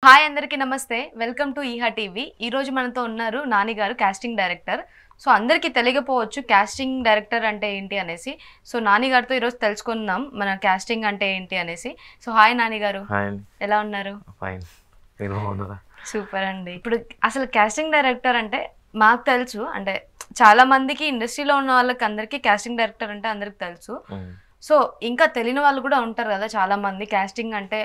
Hi అందరికీ నమస్తే. Welcome to Eeha TV. ఈ రోజు మనతో ఉన్నారు నాని గారు, కాస్టింగ్ డైరెక్టర్. సో అందరికీ తెలియకపోవచ్చు కాస్టింగ్ డైరెక్టర్ అంటే ఏంటి అనేసి. సో నాని గారితో ఈరోజు తెలుసుకుందాం మన కాస్టింగ్ అంటే ఏంటి అనేసి. సో హాయ్ నాని గారు, ఎలా ఉన్నారు? ఫైన్, మీరు బాగున్నారా? సూపర్ అండి. ఇప్పుడు అసలు కాస్టింగ్ డైరెక్టర్ అంటే మాకు తెలుసు, అంటే చాలా మందికి ఇండస్ట్రీలో ఉన్న వాళ్ళకి అందరికీ కాస్టింగ్ డైరెక్టర్ అంటే అందరికి తెలుసు. సో ఇంకా తెలియని వాళ్ళు కూడా ఉంటారు కదా చాలా మంది. కాస్టింగ్ అంటే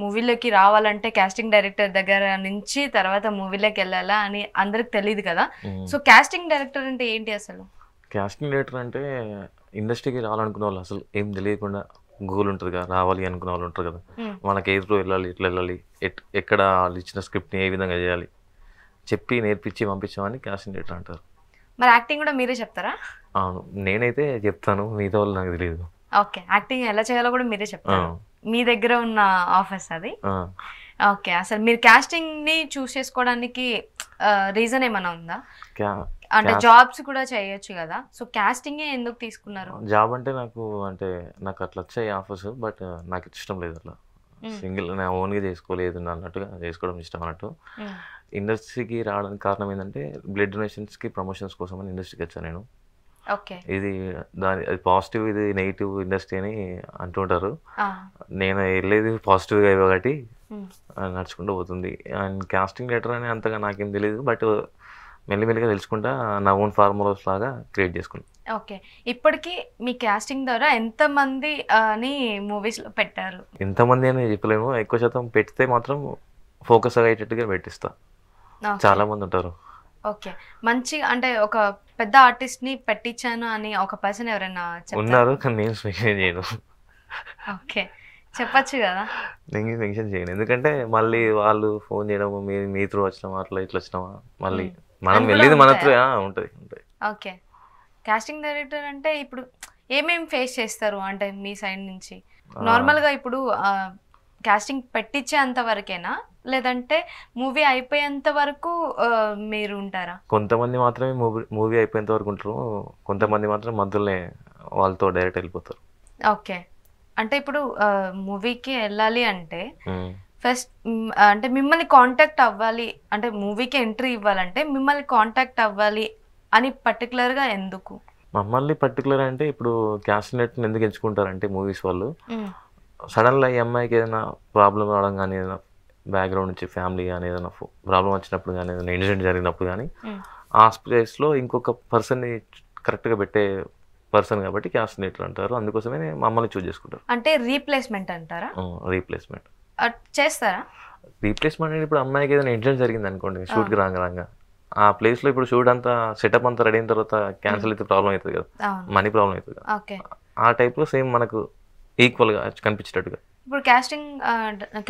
మూవీలోకి రావాలంటే కాస్టింగ్ డైరెక్టర్ దగ్గర నుంచి తర్వాత మూవీలోకి వెళ్ళాలా అని అందరికి తెలియదు కదా. సో కాస్టింగ్ డైరెక్టర్ అంటే ఏంటి అసలు? కాస్టింగ్ డైరెక్టర్ అంటే ఇండస్ట్రీకి రావాలనుకునే వాళ్ళు అసలు ఏం తెలియకుండా గోల్ ఉంటుంది కదా, రావాలి అనుకునే వాళ్ళు ఉంటారు కదా, మనకి ఏ త్రూ వెళ్ళాలి, ఎట్లా వెళ్ళాలి, ఎక్కడ వాళ్ళు ఇచ్చిన స్క్రిప్ట్ని ఏ విధంగా చేయాలి చెప్పి నేర్పించి పంపించామని కాస్టింగ్ డైరెక్టర్ అంటారు. మరి యాక్టింగ్ కూడా మీరే చెప్తారా? అవును, నేనైతే చెప్తాను, మిగతా వాళ్ళు నాకు తెలియదు. ఓకే, యాక్టింగ్ ఎలా చేయాలో కూడా మీరే చెప్తారు. మీ దగ్గర ఉన్న ఆఫర్స్ అది. ఓకే, అసలు మీరు కాస్టింగ్ ని చూస్ చేసుకోవడానికి రీజన్ ఏమైనా ఉందా? అంటే జాబ్స్ కూడా చేయొచ్చు కదా, సో కాస్టింగ్ ఎందుకు తీసుకున్నారు? జాబ్ అంటే నాకు అట్లా వచ్చాయి ఆఫర్స్, బట్ నాకు ఇష్టం లేదు అట్లా సింగిల్ నా ఓన్గా చేసుకోలేదు అన్నట్టుగా చేసుకోవడం ఇష్టం అన్నట్టు. ఇండస్ట్రీకి రావడానికి కారణం ఏంటంటే బ్లడ్ డొనేషన్స్కి ప్రమోషన్స్ కోసం అని ఇండస్ట్రీకి వచ్చాను నేను. ఇది అది పాజిటివ్, ఇది నెగిటివ్ ఇండస్ట్రీ అని అంటుంటారు. నేను వెళ్ళేది పాజిటివ్గా కాబట్టి నడుచుకుంటూ పోతుంది. అండ్ కాస్టింగ్ డైరెక్టర్ అని అంతగా నాకేం తెలియదు, బట్ మెల్లిమెల్లిగా తెలుసుకుంటా నా ఓన్ ఫార్ములాస్ లాగా క్రియేట్ చేసుకుంటాను. ఓకే, ఇప్పటికీ మీ కాస్టింగ్ ద్వారా ఎంతమంది అని మూవీస్లో పెట్టారు? ఎంతమంది అని చెప్పలేము, ఎక్కువ శాతం పెడితే మాత్రం ఫోకస్ అయ్యేటట్టుగా పెట్టిస్తా. చాలా మంది ఉంటారు. ఓకే, మంచి అంటే ఒక పెద్ద ఆర్టిస్ట్ ని పెట్టించాను అని ఒక పర్సన్ ఎవరైనా ఉన్నారు, కానీ నేమ్స్ మెన్షన్ చేయను. ఓకే, చెప్పచ్చు కదా. నేను మెన్షన్ చేయను, ఎందుకంటే మళ్ళీ వాళ్ళు ఫోన్ చేయడం, మీ త్రూ వచ్చినామా, అట్లా ఇట్లా వచ్చినామా, మళ్ళీ మనం వెళ్ళేది మన త్రూ ఉంటుంది. ఓకే, కాస్టింగ్ డైరెక్టర్ అంటే ఇప్పుడు ఏమేమి ఫేస్ చేస్తారు అంటే మీ సైడ్ నుంచి? నార్మల్గా ఇప్పుడు కాస్టింగ్ పెట్టించేంత వరకేనా, లేదంటే మూవీ అయిపోయేంత వరకు మీరు ఉంటారా? కొంతమంది మాత్రమే మూవీ అయిపోయేంత వరకు ఉంటారు, కొంతమంది మాత్రం మధ్యలోనే వాళ్ళతో డైరెక్ట్ వెళ్ళిపోతారు. ఓకే, అంటే ఇప్పుడు మూవీకి వెళ్ళాలి అంటే ఫస్ట్ అంటే మిమ్మల్ని కాంటాక్ట్ అవ్వాలి, అంటే మూవీకి ఎంట్రీ ఇవ్వాలంటే మిమ్మల్ని కాంటాక్ట్ అవ్వాలి అని పర్టికులర్గా ఎందుకు? మమ్మల్ని పర్టికులర్ అంటే ఇప్పుడు కాస్టింగ్ డైరెక్టర్ని ఎందుకు ఎంచుకుంటారంటే మూవీస్ వాళ్ళు సడన్గా ఈ అమ్మాయికి ఏదైనా ప్రాబ్లం రావడం కానీ, ఏదైనా బ్యాక్గ్రౌండ్ నుంచి ఫ్యామిలీ కానీ ఏదైనా ప్రాబ్లం వచ్చినప్పుడు కానీ, ఏదైనా ఇన్సిడెంట్ జరిగినప్పుడు కానీ ఆ ప్లేస్లో ఇంకొక పర్సన్ని కరెక్ట్గా పెట్టే పర్సన్ కాబట్టి కాస్టింగ్ డైరెక్టర్ అంటారు. అందుకోసమే మమ్మల్ని చూస్ చేసుకుంటారు. అంటే రీప్లేస్మెంట్ అంటారా? రీప్లేస్మెంట్ చేస్తారా? రీప్లేస్మెంట్ అంటే ఇప్పుడు అమ్మాయికి ఏదైనా ఇన్సిడెంట్ జరిగింది అనుకోండి, షూట్కి రాగా ఆ ప్లేస్లో ఇప్పుడు షూట్ అంతా సెటప్ అంతా రెడీ అయిన తర్వాత క్యాన్సిల్ అయితే ప్రాబ్లం అవుతుంది కదా, మనీ ప్రాబ్లం అవుతుంది కదా, ఆ టైప్లో సేమ్ మనకు ఈక్వల్గా కనిపించేటట్టుగా. ఇప్పుడు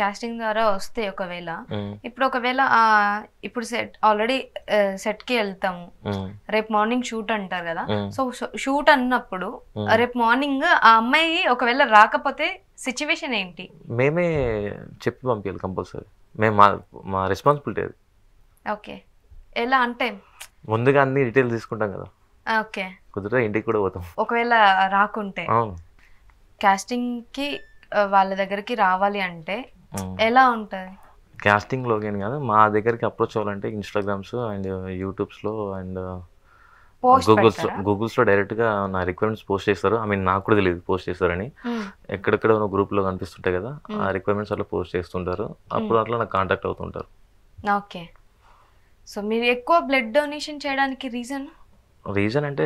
కాస్టింగ్ ద్వారా వస్తే ఒకవేళ ఇప్పుడు సెట్ ఆల్రెడీ సెట్కి వెళ్తాము, రేపు మార్నింగ్ షూట్ అంటారు కదా, సో షూట్ అన్నప్పుడు రేపు మార్నింగ్ ఆ అమ్మాయి ఒకవేళ రాకపోతే సిచ్యువేషన్ ఏంటి? మేమే చెప్పి పంపించాలి కంపల్సరీ, మేము మా రెస్పాన్సిబిలిటీ అది. ఓకే, ఎలా అంటే ముందుగా అన్ని డీటెయిల్స్ తీసుకుంటాం కదా. ఓకే, కుదిరితే ఇంటికి కూడా పోతాం ఒకవేళ రాకుంటే. కాస్టింగ్కి వాళ్ళ దగ్గరికి రావాలి అంటే ఎలా ఉంటుంది? కాస్టింగ్లోకి కాదు, మా దగ్గరికి అప్రోచ్ అవ్వాలంటే ఇన్స్టాగ్రామ్స్ అండ్ యూట్యూబ్స్లో అండ్ గూగుల్స్లో డైరెక్ట్గా నా రిక్వైర్మెంట్స్ పోస్ట్ చేస్తారు. నాకు కూడా తెలియదు పోస్ట్ చేస్తారని. ఎక్కడెక్కడ ఉన్న గ్రూప్లో కనిపిస్తుంటాయి కదా, ఆ రిక్వైర్మెంట్స్ అట్లా పోస్ట్ చేస్తుంటారు, అప్పుడు అట్లా నాకు కాంటాక్ట్ అవుతుంటారు. ఓకే, సో మీరు ఎక్కువ బ్లడ్ డొనేషన్ చేయడానికి రీజన్ అంటే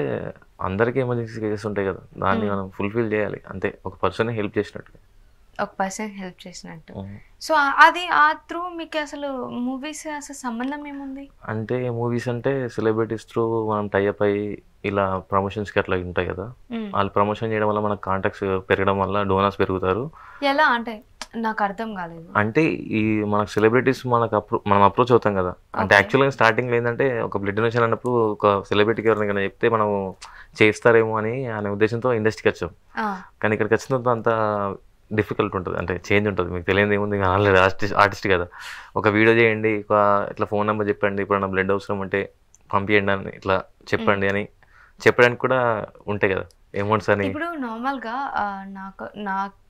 అందరికీ ఎమర్జెన్సీ కేసెస్ ఉంటాయి కదా, దాన్ని మనం ఫుల్ఫిల్ చేయాలి అంతే, ఒక పర్సన్ హెల్ప్ చేసినట్టు. సో అది ఆ త్రూ మీకు అసలు మూవీస్ అసలు సంబంధం ఏముంది? అంటే మూవీస్ అంటే సెలబ్రిటీస్ త్రూ మనం టైఅప్ అయ్యి ఇలా ప్రమోషన్స్కి అట్లా ఉంటాయి కదా, వాళ్ళు ప్రమోషన్ చేయడం వల్ల మనకు కాంటాక్ట్స్ పెరగడం వల్ల డోనర్స్ పెరుగుతారు. ఎలా అంటే నాకు అర్థం కాలేదు. అంటే ఈ మనకు సెలబ్రిటీస్ మనం అప్రోచ్ అవుతాం కదా, అంటే యాక్చువల్గా స్టార్టింగ్లో ఏంటంటే ఒక బ్లడ్ డొనేషన్ అన్నప్పుడు ఒక సెలబ్రిటీకి ఎవరికైనా చెప్తే మనం చేస్తారేమో అనే ఉద్దేశంతో ఇండస్ట్రీకి వచ్చాం. కానీ ఇక్కడికి వచ్చిన తర్వాత అంత డిఫికల్ట్ ఉంటుంది, అంటే చేంజ్ ఉంటుంది. మీకు తెలియదు ఏముంది, ఆల్రెడీ ఆర్టిస్ట్ కదా, ఒక వీడియో చేయండి, ఇట్లా ఫోన్ నెంబర్ చెప్పండి, ఇప్పుడు నా బ్లడ్ అవసరం ఉంటే పంపించండి అని ఇట్లా చెప్పండి అని చెప్పడానికి కూడా ఉంటాయి కదా అమౌంట్స్ అని. ఇప్పుడు నార్మల్గా నాకు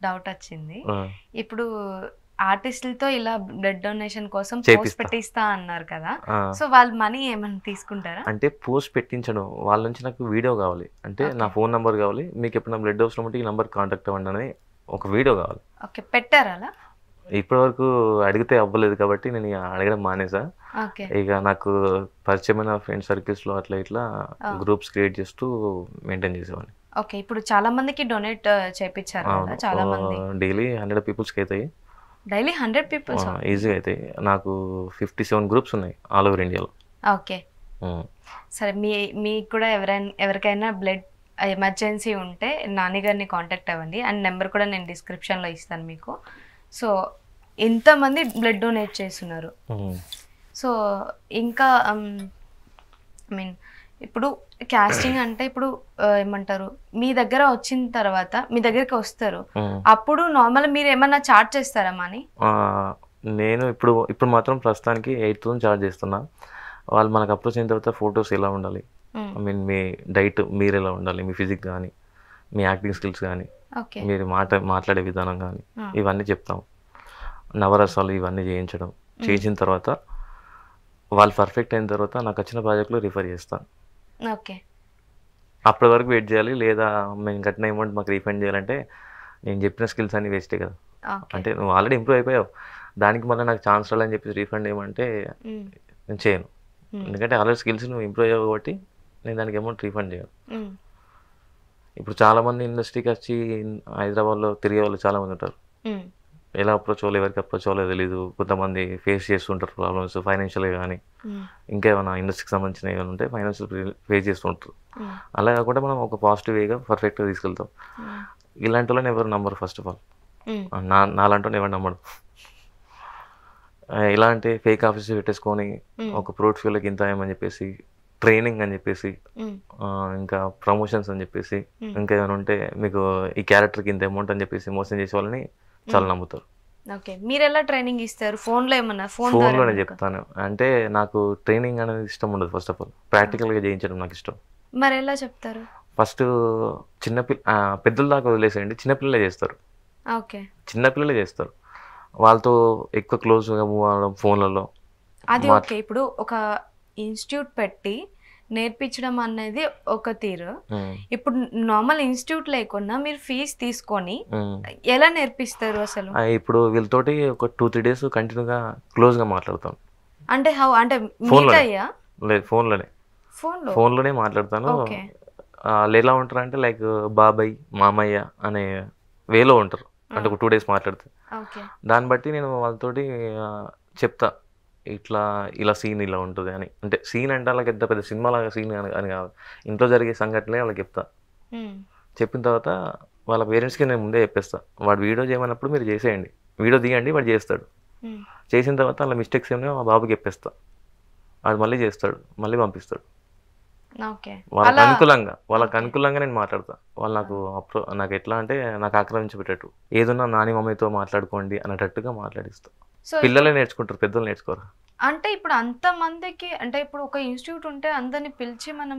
డౌట్ వచ్చింది, ఇప్పుడు ఆర్టిస్టులతో ఇలా బ్లడ్ డొనేషన్ కోసం పోస్ట్ చేపిస్తా. పెట్టిస్తా అన్నారు కదా, ఆ, సో వాళ్ళు మనీ ఏమైనా తీసుకుంటారా? అంటే పోస్ట్ పెట్టించడం వాళ్ళ నుంచి నాకు వీడియో కావాలి, అంటే నా Okay. ఫోన్ నెంబర్ కావాలి, మీకు ఎప్పుడైనా బ్లడ్ అవసరం ఉంటే ఈ నెంబర్ కాంటాక్ట్ అవ్వండి అని ఒక వీడియో కావాలి. ఓకే, పెట్టారా అలా? ఇప్పటివరకు అడిగితే అవ్వలేదు కాబట్టి నేను ఇక అడగడం మానేసా. ఓకే. ఇక నాకు పరిచయమైన ఫ్రెండ్ సర్కిల్స్లో అట్లా ఇట్లా గ్రూప్స్ క్రియేట్ చేస్తూ మెయింటైన్ చేసేవాడిని. ఓకే, ఇప్పుడు చాలా మందికి డొనేట్ చేపించారు కదా చాలా మంది. డైలీ 100 పీపుల్స్కి అవుతాయి, డైలీ 100 పీపుల్స్? ఈజీగా అవుతాయి. నాకు 57 గ్రూప్స్ ఉన్నాయి ఆల్ ఓవర్ ఇండియాలో. ఓకే, సరే. మీకు కూడా ఎవరికైనా బ్లడ్ ఎమర్జెన్సీ ఉంటే నాని గారిని కాంటాక్ట్ అవ్వండి, అండ్ నెంబర్ కూడా నేను డిస్క్రిప్షన్లో ఇస్తాను మీకు. సో ఇంతమంది బ్లడ్ డొనేట్ చేస్తున్నారు. సో ఇంకా ఐ మీన్ ఇప్పుడు కాస్టింగ్ అంటే ఇప్పుడు ఏమంటారు, మీ దగ్గర వచ్చిన తర్వాత మీ దగ్గరికి వస్తారు, అప్పుడు నార్మల్ మీరు ఏమన్నా చార్జ్ చేస్తారా మనీ? నేను ఇప్పుడు మాత్రం ప్రస్తుతానికి 8,000 చార్జ్ చేస్తున్నా. వాళ్ళు మనకు అప్రోచ్ అయిన తర్వాత ఫొటోస్ ఎలా ఉండాలి, ఐ మీన్ మీ డైట్ మీరు ఎలా ఉండాలి, మీ ఫిజిక్ కానీ మీ యాక్టింగ్ స్కిల్స్ కానీ ఓకే, మీరు మాట్లాడే విధానం కానీ ఇవన్నీ చెప్తాం. నవరసాలు ఇవన్నీ చేయించిన తర్వాత వాళ్ళు పర్ఫెక్ట్ అయిన తర్వాత నాకు వచ్చిన ప్రాజెక్టులు రిఫర్ చేస్తాను. ఓకే, అప్పటి వరకు వెయిట్ చేయాలి, లేదా మేము కట్టిన అమౌంట్ మాకు రీఫండ్ చేయాలంటే నేను చెప్పిన స్కిల్స్ అన్ని వేస్టే కదా. అంటే నువ్వు ఆల్రెడీ ఇంప్రూవ్ అయిపోయావు, దానికి మళ్ళీ నాకు ఛాన్స్ రాలని చెప్పి రీఫండ్ చేయమంటే నేను చేయను. ఎందుకంటే ఆల్రెడీ స్కిల్స్ నువ్వు ఇంప్రూవ్ అయ్యావు కాబట్టి నేను దానికి అమౌంట్ రీఫండ్ చేయను. ఇప్పుడు చాలామంది ఇండస్ట్రీకి వచ్చి హైదరాబాద్లో తిరిగే వాళ్ళు చాలామంది ఉంటారు. ఎలా అప్రోచ్ అవ్వాలి, ఎవరికి అప్రోచ్ అవ్వాలో తెలీదు. కొంతమంది ఫేస్ చేస్తుంటారు ప్రాబ్లమ్స్, ఫైనాన్షియల్గా కానీ ఇంకేమైనా ఇండస్ట్రీకి సంబంధించిన ఏమైనా ఉంటే ఫైనాన్షియల్ ఫేస్ చేస్తుంటారు. అలా కాకుండా మనం ఒక పాజిటివ్ వేగా పర్ఫెక్ట్గా తీసుకెళ్తాం. ఇలాంటి వాళ్ళని ఎవరు నమ్మరు. ఫస్ట్ ఆఫ్ ఆల్ నాలాంటి ఎవరు నమ్మడు. ఎలా అంటే ఫేక్ ఆఫీస్ పెట్టేసుకొని ఒక పోర్ట్ఫోలియోకి ఇంత ఏమని చెప్పేసి, ట్రైనింగ్ అని చెప్పేసి, ఇంకా ప్రమోషన్స్ అని చెప్పేసి, ఇంకా ఏమైనా ఉంటే మీకు ఈ క్యారెక్టర్కి ఇంత అమౌంట్ అని చెప్పేసి మోసం చేసే వాళ్ళని చాలా నమ్ముతారు. ఓకే, మీరు ఎలా ట్రైనింగ్ ఇస్తారు? ఫోన్లో ఏమన్నా? ఫోన్లోనే చెప్తాను. అంటే నాకు ట్రైనింగ్ అనేది ఇష్టం ఉండదు. ఫస్ట్ ఆఫ్ ఆల్ ప్రాక్టికల్గా చేయించడం నాకు ఇష్టం. మరి ఎలా చెప్తారు? ఫస్ట్ పెద్దల దాకా వదిలేసేయండి, చిన్నపిల్లలే చేస్తారు. ఓకే, చిన్నపిల్లలే చేస్తారు. వాళ్ళతో ఎక్కువ క్లోజ్గా మూవ్ అవ్వడం ఫోన్లలో. అది ఓకే. ఇప్పుడు ఒక ఇన్స్టిట్యూట్ పెట్టి నేర్పించడం అనేది ఒక తీరు. ఇప్పుడు నార్మల్ ఇన్స్టిట్యూట్ లేకుండా మీరు ఫీజు తీసుకొని ఎలా నేర్పిస్తారు అసలు? ఇప్పుడు వీళ్ళతోటి ఒక 2-3 డేస్ కంటిన్యూగా క్లోజ్గా మాట్లాడతాను. అంటే హౌ అంటే మీట్ అయ్యా? లేదు, ఫోన్లోనే మాట్లాడతాను. వాళ్ళు ఎలా ఉంటారు అంటే లైక్ బాబాయ్, మామయ్య అనే వేలో ఉంటారు. అంటే ఒక 2 డేస్ మాట్లాడితే దాన్ని బట్టి నేను వాళ్ళతోటి చెప్తా, ఇలా సీన్ ఇలా ఉంటుంది అని. అంటే సీన్ అంటే వాళ్ళకి ఎంత పెద్ద సినిమాలాగా సీన్ అని కాదు, ఇంట్లో జరిగే సంఘటనలే వాళ్ళకి చెప్తా. చెప్పిన తర్వాత వాళ్ళ పేరెంట్స్కి నేను ముందే చెప్పేస్తా, వాడు వీడియో చేయమన్నప్పుడు మీరు చేసేయండి, వీడియో తీయండి, వాడు చేస్తాడు. చేసిన తర్వాత వాళ్ళ మిస్టేక్స్ ఏమో మా బాబుకి చెప్పేస్తా, వాడు మళ్ళీ చేస్తాడు, మళ్ళీ పంపిస్తాడు. వాళ్ళకి అనుకూలంగా నేను మాట్లాడతా. వాళ్ళు నాకు ఎట్లా అంటే నాకు ఆక్రమించబెట్టేట్టు, ఏదన్నా నాని మమ్మీతో మాట్లాడుకోండి అనేటట్టుగా మాట్లాడిస్తా. పిల్లలే నేర్చుకుంటారు, పెద్దలు నేర్చుకోరు. అంటే ఇప్పుడు అంత మందికి, అంటే ఇప్పుడు ఒక ఇన్స్టిట్యూట్ ఉంటే అందరిని పిలిచి మనం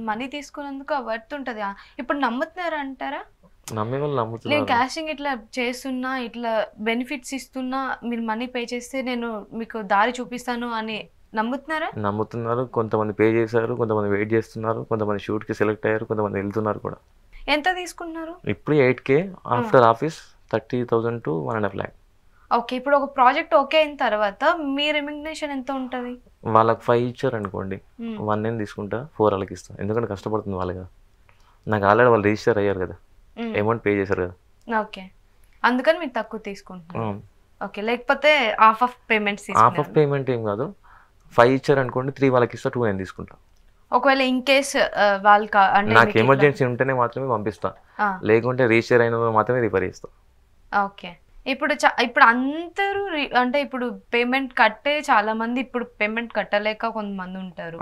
మనీ తీసుకున్నందుకు వర్త్ ఉంటుంది. ఇప్పుడు నమ్ముతున్నారా అంటారా? నమ్మే వాళ్ళు నమ్ముతున్నారు. నేను కాస్టింగ్ ఇట్లా చేస్తున్నా, ఇట్లా బెనిఫిట్స్ ఇస్తున్నా, మీరు మనీ పే చేస్తే నేను మీకు దారి చూపిస్తాను అని నమ్ముతున్నారు. కొంతమంది పే చేశారు, కొంతమంది వెయిట్ చేస్తున్నారు, కొంతమంది షూట్కి సెలెక్ట్ అయ్యారు, కొంతమంది వెళ్తున్నారు కూడా. ఎంత తీసుకుంటున్నారు? ఇప్పుడు 8K, after office 30,000 to 1.5 lakh. Okay, ఇప్పుడు ఒక ప్రాజెక్ట్ ఓకే అయిన తర్వాత మీ రెమ్యునరేషన్ ఎంత ఉంటుంది? వాళ్ళకి 5 ఇచ్చారు అనుకోండి, 1 నేను తీసుకుంటా, 4 వాళ్ళకి ఇస్తాను. ఎందుకంటే కష్టపడుతుంది వాళ్ళు కదా, నాకు ఆల్రెడీ వాళ్ళు రిజిస్టర్ అయ్యారు కదా, అమౌంట్ పే చేశారు కదా. ఓకే, అందుకని మీరు తక్కువ తీసుకుంటున్నారు. ఓకే, లేకపోతే హాఫ్ ఆఫ్ పేమెంట్ ఏం కాదు, 5 ఇచ్చారు అనుకోండి, 3 వాళ్ళకి ఇస్తా, 2 నేను తీసుకుంటా. ఒకవేళ ఇన్ కేస్ వాళ్ళకి నాకు ఎమర్జెన్సీ ఉంటేనే మాత్రమే పంపిస్తా, లేకుంటే రిజిస్టర్ అయిన మాత్రమే రిఫర్ చేస్తా. ఓకే, ఇప్పుడు అందరూ అంటే ఇప్పుడు పేమెంట్ కట్టే చాలా మంది, ఇప్పుడు పేమెంట్ కట్టలేక కొంతమంది ఉంటారు,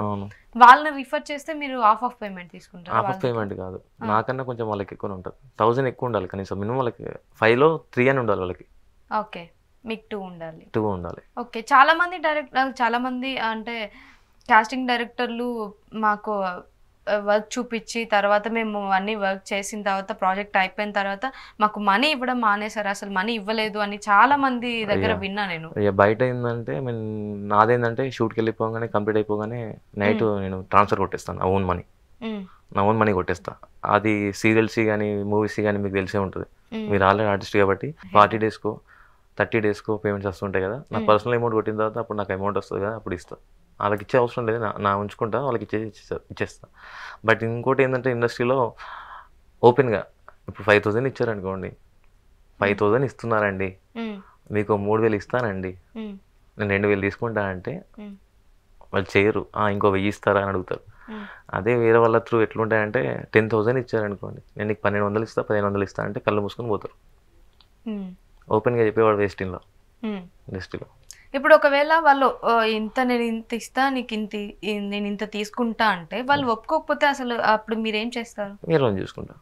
వాళ్ళని రిఫర్ చేస్తే మీరు హాఫ్ ఆఫ్ పేమెంట్ తీసుకుంటారు? హాఫ్ ఆఫ్ పేమెంట్ కాదు, నాకన్నా కొంచెం వాళ్ళకి ఎక్కువ ఉంటుంది. 1000 ఎక్కువ ఉండాలి కనీసం, మినిమం వాళ్ళకి 5లో 3 అని ఉండాలి వాళ్ళకి. ఓకే, మీకు 2 ఉండాలి. ఓకే, చాలా మంది అంటే కాస్టింగ్ డైరెక్టర్లు మాకు వర్క్ చూపించి తర్వాత మేము అన్ని వర్క్ చేసిన తర్వాత ప్రాజెక్ట్ అయిపోయిన తర్వాత మాకు మనీ ఇవ్వడం మానేశారు, అసలు మనీ ఇవ్వలేదు అని చాలా మంది దగ్గర విన్నా నేను. బయట ఏంటంటే నాదేంటంటే షూట్కి వెళ్ళిపోగానే కంప్లీట్ అయిపోగానే నైట్ నేను ట్రాన్స్ఫర్ కొట్టేస్తాను, నా ఓన్ మనీ కొట్టేస్తా. అది సీరియల్స్ కానీ మూవీస్ కానీ మీకు తెలిసే ఉంటుంది. మీరు ఆల్రెడీ ఆర్టిస్ట్ కాబట్టి 40 డేస్కో 30 డేస్కో పేమెంట్స్ వస్తుంటాయి కదా. నా పర్సనల్ అమౌంట్ కొట్టిన తర్వాత అప్పుడు నాకు అమౌంట్ వస్తుంది కదా, అప్పుడు ఇస్తాను. వాళ్ళకి ఇచ్చే అవసరం లేదు, నా ఉంచుకుంటా, వాళ్ళకి ఇచ్చేస్తా. బట్ ఇంకోటి ఏంటంటే ఇండస్ట్రీలో ఓపెన్గా ఇప్పుడు 5,000 ఇచ్చారనుకోండి, 5,000 ఇస్తున్నారండి, మీకు 3,000 ఇస్తానండి, నేను 2,000 తీసుకుంటా అంటే వాళ్ళు చేయరు. ఇంకో 1,000 ఇస్తారా అని అడుగుతారు. అదే వేరే వాళ్ళ త్రూ ఎట్లుంటాయంటే 10,000 ఇచ్చారనుకోండి, నేను నీకు 1,200 ఇస్తా 1,500 ఇస్తా అంటే కళ్ళు మూసుకొని పోతారు. ఓపెన్గా చెప్పేవాడు వేస్ట్ ఇండస్ట్రీలో. ఇప్పుడు ఒకవేళ వాళ్ళు నేను ఇంత ఇస్తా, నేను ఇంత తీసుకుంటా అంటే వాళ్ళు ఒప్పుకోకపోతే అసలు అప్పుడు మీరేం చేస్తారు? వేరే వాళ్ళని చూసుకుంటా.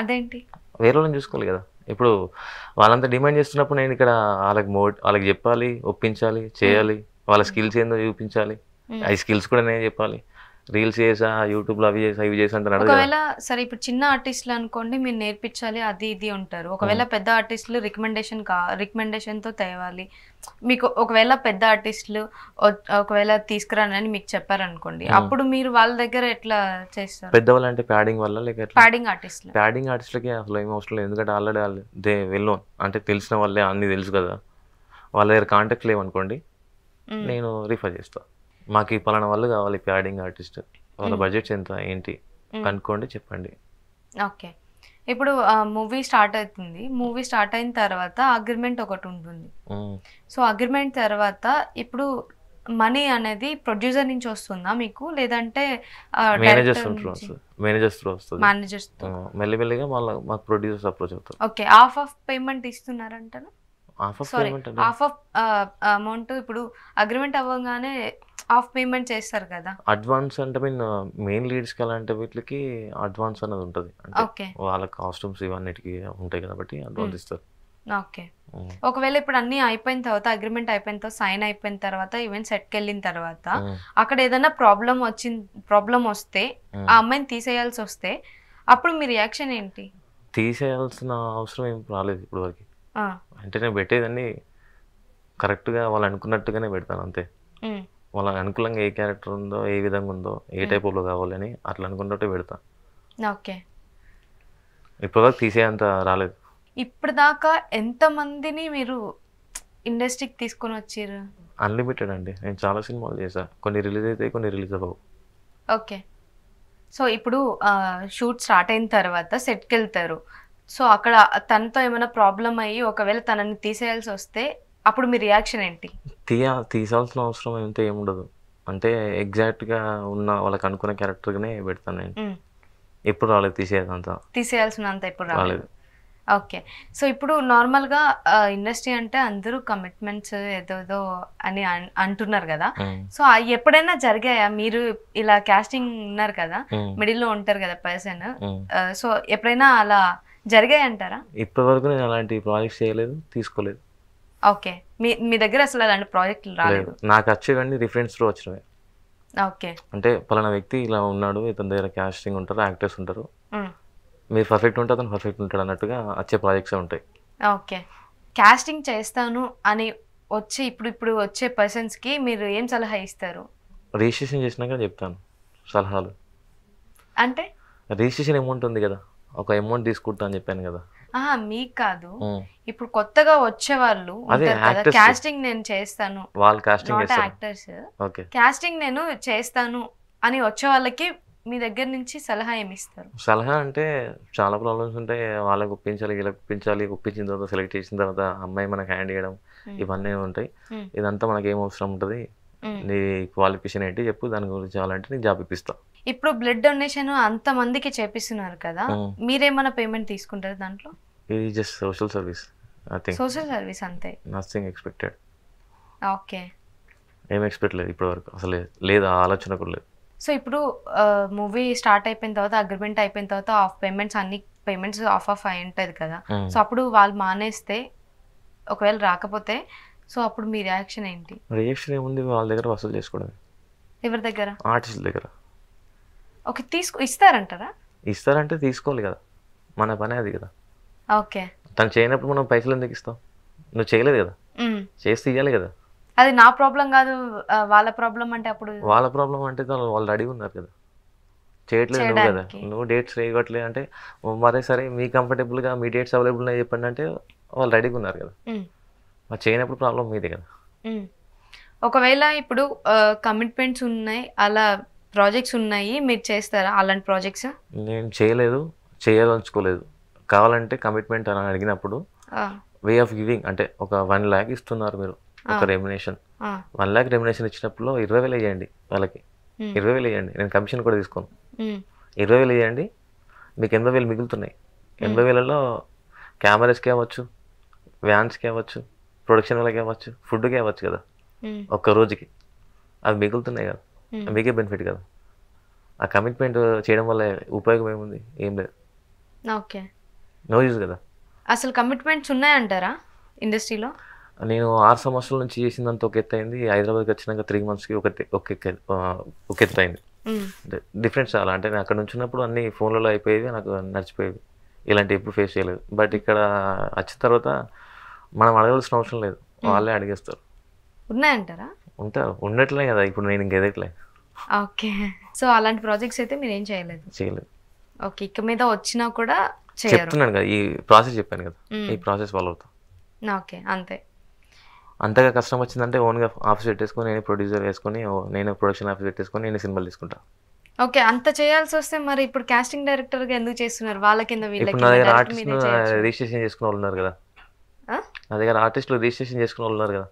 అదేంటి? వేరే వాళ్ళని చూసుకోవాలి కదా. ఇప్పుడు వాళ్ళంతా డిమాండ్ చేస్తున్నప్పుడు నేను ఇక్కడ వాళ్ళకి చెప్పాలి, ఒప్పించాలి, చేయాలి, వాళ్ళ స్కిల్స్ ఏందో చూపించాలి. ఆ స్కిల్స్ కూడా నేను చెప్పాలి. రీల్స్ చేసా, యూట్యూబ్లో అవి చేసా అంటున్నాడు. ఒకవేళ సరే ఇప్పుడు చిన్న ఆర్టిస్టులు అనుకోండి, మీరు నేర్పించాలి అది ఇది ఉంటారు. ఒకవేళ పెద్ద ఆర్టిస్టులు రికమెండేషన్తో తేవాలి. మీకు ఒకవేళ పెద్ద ఆర్టిస్టులు ఒకవేళ తీసుకురానని మీకు చెప్పారనుకోండి, అప్పుడు మీరు వాళ్ళ దగ్గర ఎట్లా చేస్తారు? పెద్దవాళ్ళు అంటే ప్యాడింగ్ వల్ల లేక ప్యాడింగ్ ఆర్టిస్టులకి అసలు ఏం అవసరం లేదు. ఎందుకంటే ఆల్రెడీ వాళ్ళు వెల్ నోన్, అంటే తెలిసిన వాళ్ళే, అన్నీ తెలుసు కదా. వాళ్ళ దగ్గర కాంటాక్ట్ లేవనుకోండి, నేను రిఫర్ చేస్తాను. మాకు ఈ పలానా వాళ్ళు కావాలి ప్యాడింగ్ ఆర్టిస్ట్, వాళ్ళ బడ్జెట్స్ ఎంత ఏంటి కనుక్కోండి, చెప్పండి. ఓకే. ఇప్పుడు మూవీ స్టార్ట్ అవుతుంది. మూవీ స్టార్ట్ అయిన తర్వాత అగ్రిమెంట్ ఒకటి ఉంటుంది. సో అగ్రిమెంట్ తర్వాత ఇప్పుడు మనీ అనేది ప్రొడ్యూసర్ నుంచి వస్తుందా మీకు, లేదంటే మేనేజర్స్ మెల్లిమెల్లిగా మాకు ప్రొడ్యూసర్స్ అప్రోచ్ అవుతారు. ఓకే. హాఫ్ ఆఫ్ పేమెంట్ ఇస్తున్నారంటారు? హాఫ్ ఆఫ్ అమౌంట్ ఇప్పుడు అగ్రిమెంట్ అవ్వగానే హాఫ్ పేమెంట్ చేస్తారు కదా. అడ్వాన్స్ అంటే మెయిన్ లీడ్స్కి అలాంటి వీటికి అడ్వాన్స్ అనేది ఉంటుంది. అంటే వాళ్ళ కాస్ట్యూమ్స్ ఇవన్నిటికి ఉంటాయి కాబట్టి అడ్వాన్స్ ఇస్తారు. ఓకే. ఒకవేళ ఇప్పుడు అన్ని అయిపోయిన తర్వాత, అగ్రిమెంట్ అయిపోయిన తర్వాత, సైన్ అయిపోయిన తర్వాత, ఈవెంట్ సెట్కి వెళ్ళిన తర్వాత అక్కడ ఏదైనా ప్రాబ్లం వస్తే, ఆ అమ్మాయిని తీసేయాల్సి వస్తే అప్పుడు మీ రియాక్షన్ ఏంటి? తీసేయాల్సిన అవసరం ఏం రాలేదు ఇప్పుడు వరకు. అంటే నేను పెట్టేదాన్ని కరెక్ట్గా వాళ్ళు అనుకున్నట్టుగానే పెడతాను అంతే. వాళ్ళకి అనుకూలంగా ఏ క్యారెక్టర్ ఉందో, ఏ విధంగా ఉందో, ఏ టైప్లో కావాలని అట్లా అనుకున్నట్టు పెడతా. ఓకే. ఇప్పటిదాకా తీసేంత రాలేదు. ఇప్పటిదాకా ఎంతమందిని మీరు ఇండస్ట్రీకి తీసుకొని వచ్చారు? అన్లిమిటెడ్ అండి. నేను చాలా సినిమాలు చేశాను, కొన్ని రిలీజ్ అవుతాయి, కొన్ని రిలీజ్ అవ్వవు. ఓకే. సో ఇప్పుడు షూట్ స్టార్ట్ అయిన తర్వాత సెట్కి వెళ్తారు. సో అక్కడ తనతో ఏమైనా ప్రాబ్లం అయ్యి ఒకవేళ తనని తీసేయాల్సి వస్తే అప్పుడు మీ రియాక్షన్ ఏంటి? తీసాల్సిన అవసరం అయితే ఏముండదు. అంటే ఎగ్జాక్ట్గా ఉన్న వాళ్ళకి అనుకున్న క్యారెక్టర్గానే పెడతాను నేను. ఎప్పుడు రాలేదు తీసేయాల్సినంత ఎప్పుడు రాలేదు. ఓకే. సో ఇప్పుడు నార్మల్గా ఇండస్ట్రీ అంటే అందరూ కమిట్మెంట్స్ ఏదో అని అంటున్నారు కదా. సో ఎప్పుడైనా జరిగాయా? మీరు ఇలా కాస్టింగ్ ఉన్నారు కదా, మిడిల్లో ఉంటారు కదా పర్సన్, సో ఎప్పుడైనా అలా జరిగాయి అంటారా? ఇప్పటి వరకు నేను అలాంటి ప్రాజెక్ట్స్ చేయలేదు, తీసుకోలేదు. ఓకే. మీ దగ్గర అసలు అలాంటి ప్రాజెక్టులు రాలేదు? నాకు వచ్చేవన్నీ రిఫరెన్స్ త్రూ వచ్చినవి. ఓకే. అంటే పలానా వ్యక్తి ఇలా ఉన్నాడు, ఇతని దగ్గర కాస్టింగ్ ఉంటారు, యాక్టర్స్ ఉంటారు, మీరు పర్ఫెక్ట్ ఉంటే అతను పర్ఫెక్ట్ ఉంటాడు అన్నట్టుగా వచ్చే ప్రాజెక్ట్స్ ఉంటాయి. ఓకే. కాస్టింగ్ చేస్తాను అని ఇప్పుడు వచ్చే పర్సన్స్కి మీరు ఏం సలహా ఇస్తారు? రిజిస్ట్రేషన్ చేసినాక చెప్తాను సలహాలు. అంటే రిజిస్ట్రేషన్ అమౌంట్ ఉంది కదా, ఒక అమౌంట్ తీసుకుంటా అని చెప్పాను కదా. మీకు కాదు, ఇప్పుడు కొత్తగా వచ్చే వాళ్ళు కాస్టింగ్ నేను చేస్తాను, వాళ్ళు కాస్టింగ్ యాక్టర్స్ కాస్టింగ్ నేను చేస్తాను అని వచ్చే వాళ్ళకి మీ దగ్గర నుంచి సలహా ఏమి ఇస్తారు? సలహా అంటే చాలా ప్రాబ్లమ్స్ ఉంటాయి. వాళ్ళకి ఒప్పించాలి, వీళ్ళకి ఒప్పించాలి, ఒప్పించిన తర్వాత సెలెక్ట్ చేసిన తర్వాత అమ్మాయి మనకు హ్యాండ్ చేయడం, ఇవన్నీ ఉంటాయి. ఇదంతా మనకి ఏం అవసరం ఉంటుంది, నీ క్వాలిఫికేషన్ ఏంటి చెప్పు, దాని గురించి కావాలంటే నీకు జాబ్ ఇప్పిస్తా. ఇప్పుడు బ్లడ్ డొనేషన్ అంత మందికి చేపిస్తున్నారు కదా, మీరేమైనా పేమెంట్ తీసుకుంటారు దాంట్లో? ఇది just social service, social service అంతే, నథింగ్ ఎక్స్పెక్టెడ్. ఓకే. ఏం ఎక్స్పెక్ట్ లేదు ఇప్పటి వరకు, అసలు లేదు, ఆ ఆలోచన కూడా లేదు. సో ఇప్పుడు మూవీ స్టార్ట్ అయిపోయిన తర్వాత, అగ్రిమెంట్ అయిపోయిన తర్వాత అన్ని పేమెంట్స్ ఆఫ్ అయి ఉంటుంది కదా, సో అప్పుడు వాళ్ళు మానేస్తే ఒకవేళ రాకపోతే సో అప్పుడు మీ రియాక్షన్ ఏంటి? రియాక్షన్ ఏముంది, వాళ్ళ దగ్గర వసూలు చేసుకోవడం. ఎవరి దగ్గర? ఆర్టిస్ట్ దగ్గర. ఓకే, ఇస్తారంటారా? ఇస్తారంటే తీసుకోవాలి కదా, మన పనే అది కదా. ఓకే. తను చేయనప్పుడు మనం పైసలు ఎందుకు ఇస్తాం? నువ్వు చేయలేదు కదా, చేస్తే ఇవ్వాలి కదా. అది నా ప్రాబ్లం కాదు, వాళ్ళ ప్రాబ్లం అంటే అప్పుడు వాళ్ళ ప్రాబ్లం అంటే వాళ్ళు రెడీ ఉన్నారు కదా, చేయట్లేదు నువ్వు కదా. నువ్వు డేట్స్ వేయట్లేదు అంటే మరే సరే మీ కంఫర్టబుల్గా మీ డేట్స్ అవైలబుల్ ఉన్నాయి చెప్పండి అంటే వాళ్ళు రెడీగా ఉన్నారు కదా. మరి చేయనప్పుడు ప్రాబ్లం మీదే కదా. ఒకవేళ ఇప్పుడు కమిట్మెంట్స్ ఉన్నాయి, అలా ప్రాజెక్ట్స్ ఉన్నాయి, మీరు చేస్తారా అలాంటి ప్రాజెక్ట్స్? నేను చేయలేదు, చేయాలనుకోలేదు. కావాలంటే కమిట్మెంట్ అని అడిగినప్పుడు వే ఆఫ్ గివింగ్ అంటే ఒక 1 lakh ఇస్తున్నారు మీరు, ఒక రెమ్యునేషన్. 1 lakh రెమ్యునేషన్ ఇచ్చినప్పుడు 20,000 వేయండి వాళ్ళకి, 20,000 వేయండి, నేను కమిషన్ కూడా తీసుకోను. 20,000 వేయండి, మీకు 80,000 మిగులుతున్నాయి. 80,000లో కెమెరాస్కి అవ్వచ్చు, వ్యాన్స్కి అవ్వచ్చు, ప్రొడక్షన్ వాళ్ళకి అవ్వచ్చు, ఫుడ్కి అవ్వచ్చు కదా, ఒక్క రోజుకి అవి మిగులుతున్నాయి కదా, మీకే బెనిఫిట్ కదా. ఆ కమిట్మెంట్ చేయడం వల్ల ఉపయోగం ఏముంది? ఏం లేదు. ఓకే, నో యూజ్ కదా. అసలు కమిట్మెంట్స్ ఉన్నాయంటారా ఇండస్ట్రీలో? నేను 6 సంవత్సరాల నుంచి చేసిందంత ఒక ఎత్తు అయింది, హైదరాబాద్కి వచ్చినాక 3 monthsకి ఒక ఎత్తు అయింది. అంటే డిఫరెన్స్ చాలా. అంటే నేను అక్కడ నుంచి ఉన్నప్పుడు అన్ని ఫోన్లలో అయిపోయేవి, నాకు నడిచిపోయేవి, ఇలాంటి ఎప్పుడు ఫేస్ చేయలేదు. బట్ ఇక్కడ వచ్చిన తర్వాత మనం అడగాల్సిన అవసరం లేదు, వాళ్ళే అడిగేస్తారు. ఉన్నాయంటారా? ఉంటారు, ఉండట్లే కదా ఇప్పుడు నేను ఇంకెదట్లే. ఓకే, సో అలాంటి ప్రాజెక్ట్స్ అయితే మీరు ఏం చేయలేదు. ఓకే, ఇక మీద వచ్చినా కూడా చెప్తున్నాను కదా, ఈ ప్రాసెస్ చెప్పాను కదా, ఈ ప్రాసెస్ ఫాలో అవుతాం. ఓకే, అంతే. అంతగా కష్టం వచ్చిందంటే ఓన్గా ఆఫీస్ పెట్టేసుకొని, నేను ప్రొడ్యూసర్ వేసుకొని, నేను ప్రొడక్షన్ ఆఫీస్ పెట్టేసుకొని నేను సినిమాలు తీసుకుంటా. ఓకే, అంత చేయాల్సి వస్తే మరి ఇప్పుడు కాస్టింగ్ డైరెక్టర్గా ఎందుకు చేస్తున్నారు? వాళ్ళ కింద ఇప్పుడు నా దగ్గర ఆర్టిస్టులు రిజిస్ట్రేషన్ చేసుకున్న వాళ్ళు ఉన్నారు కదా, నా దగ్గర ఆర్టిస్టులు రిజిస్ట్రేషన్ చేసుకున్న వాళ్ళు ఉన్నారు కదా,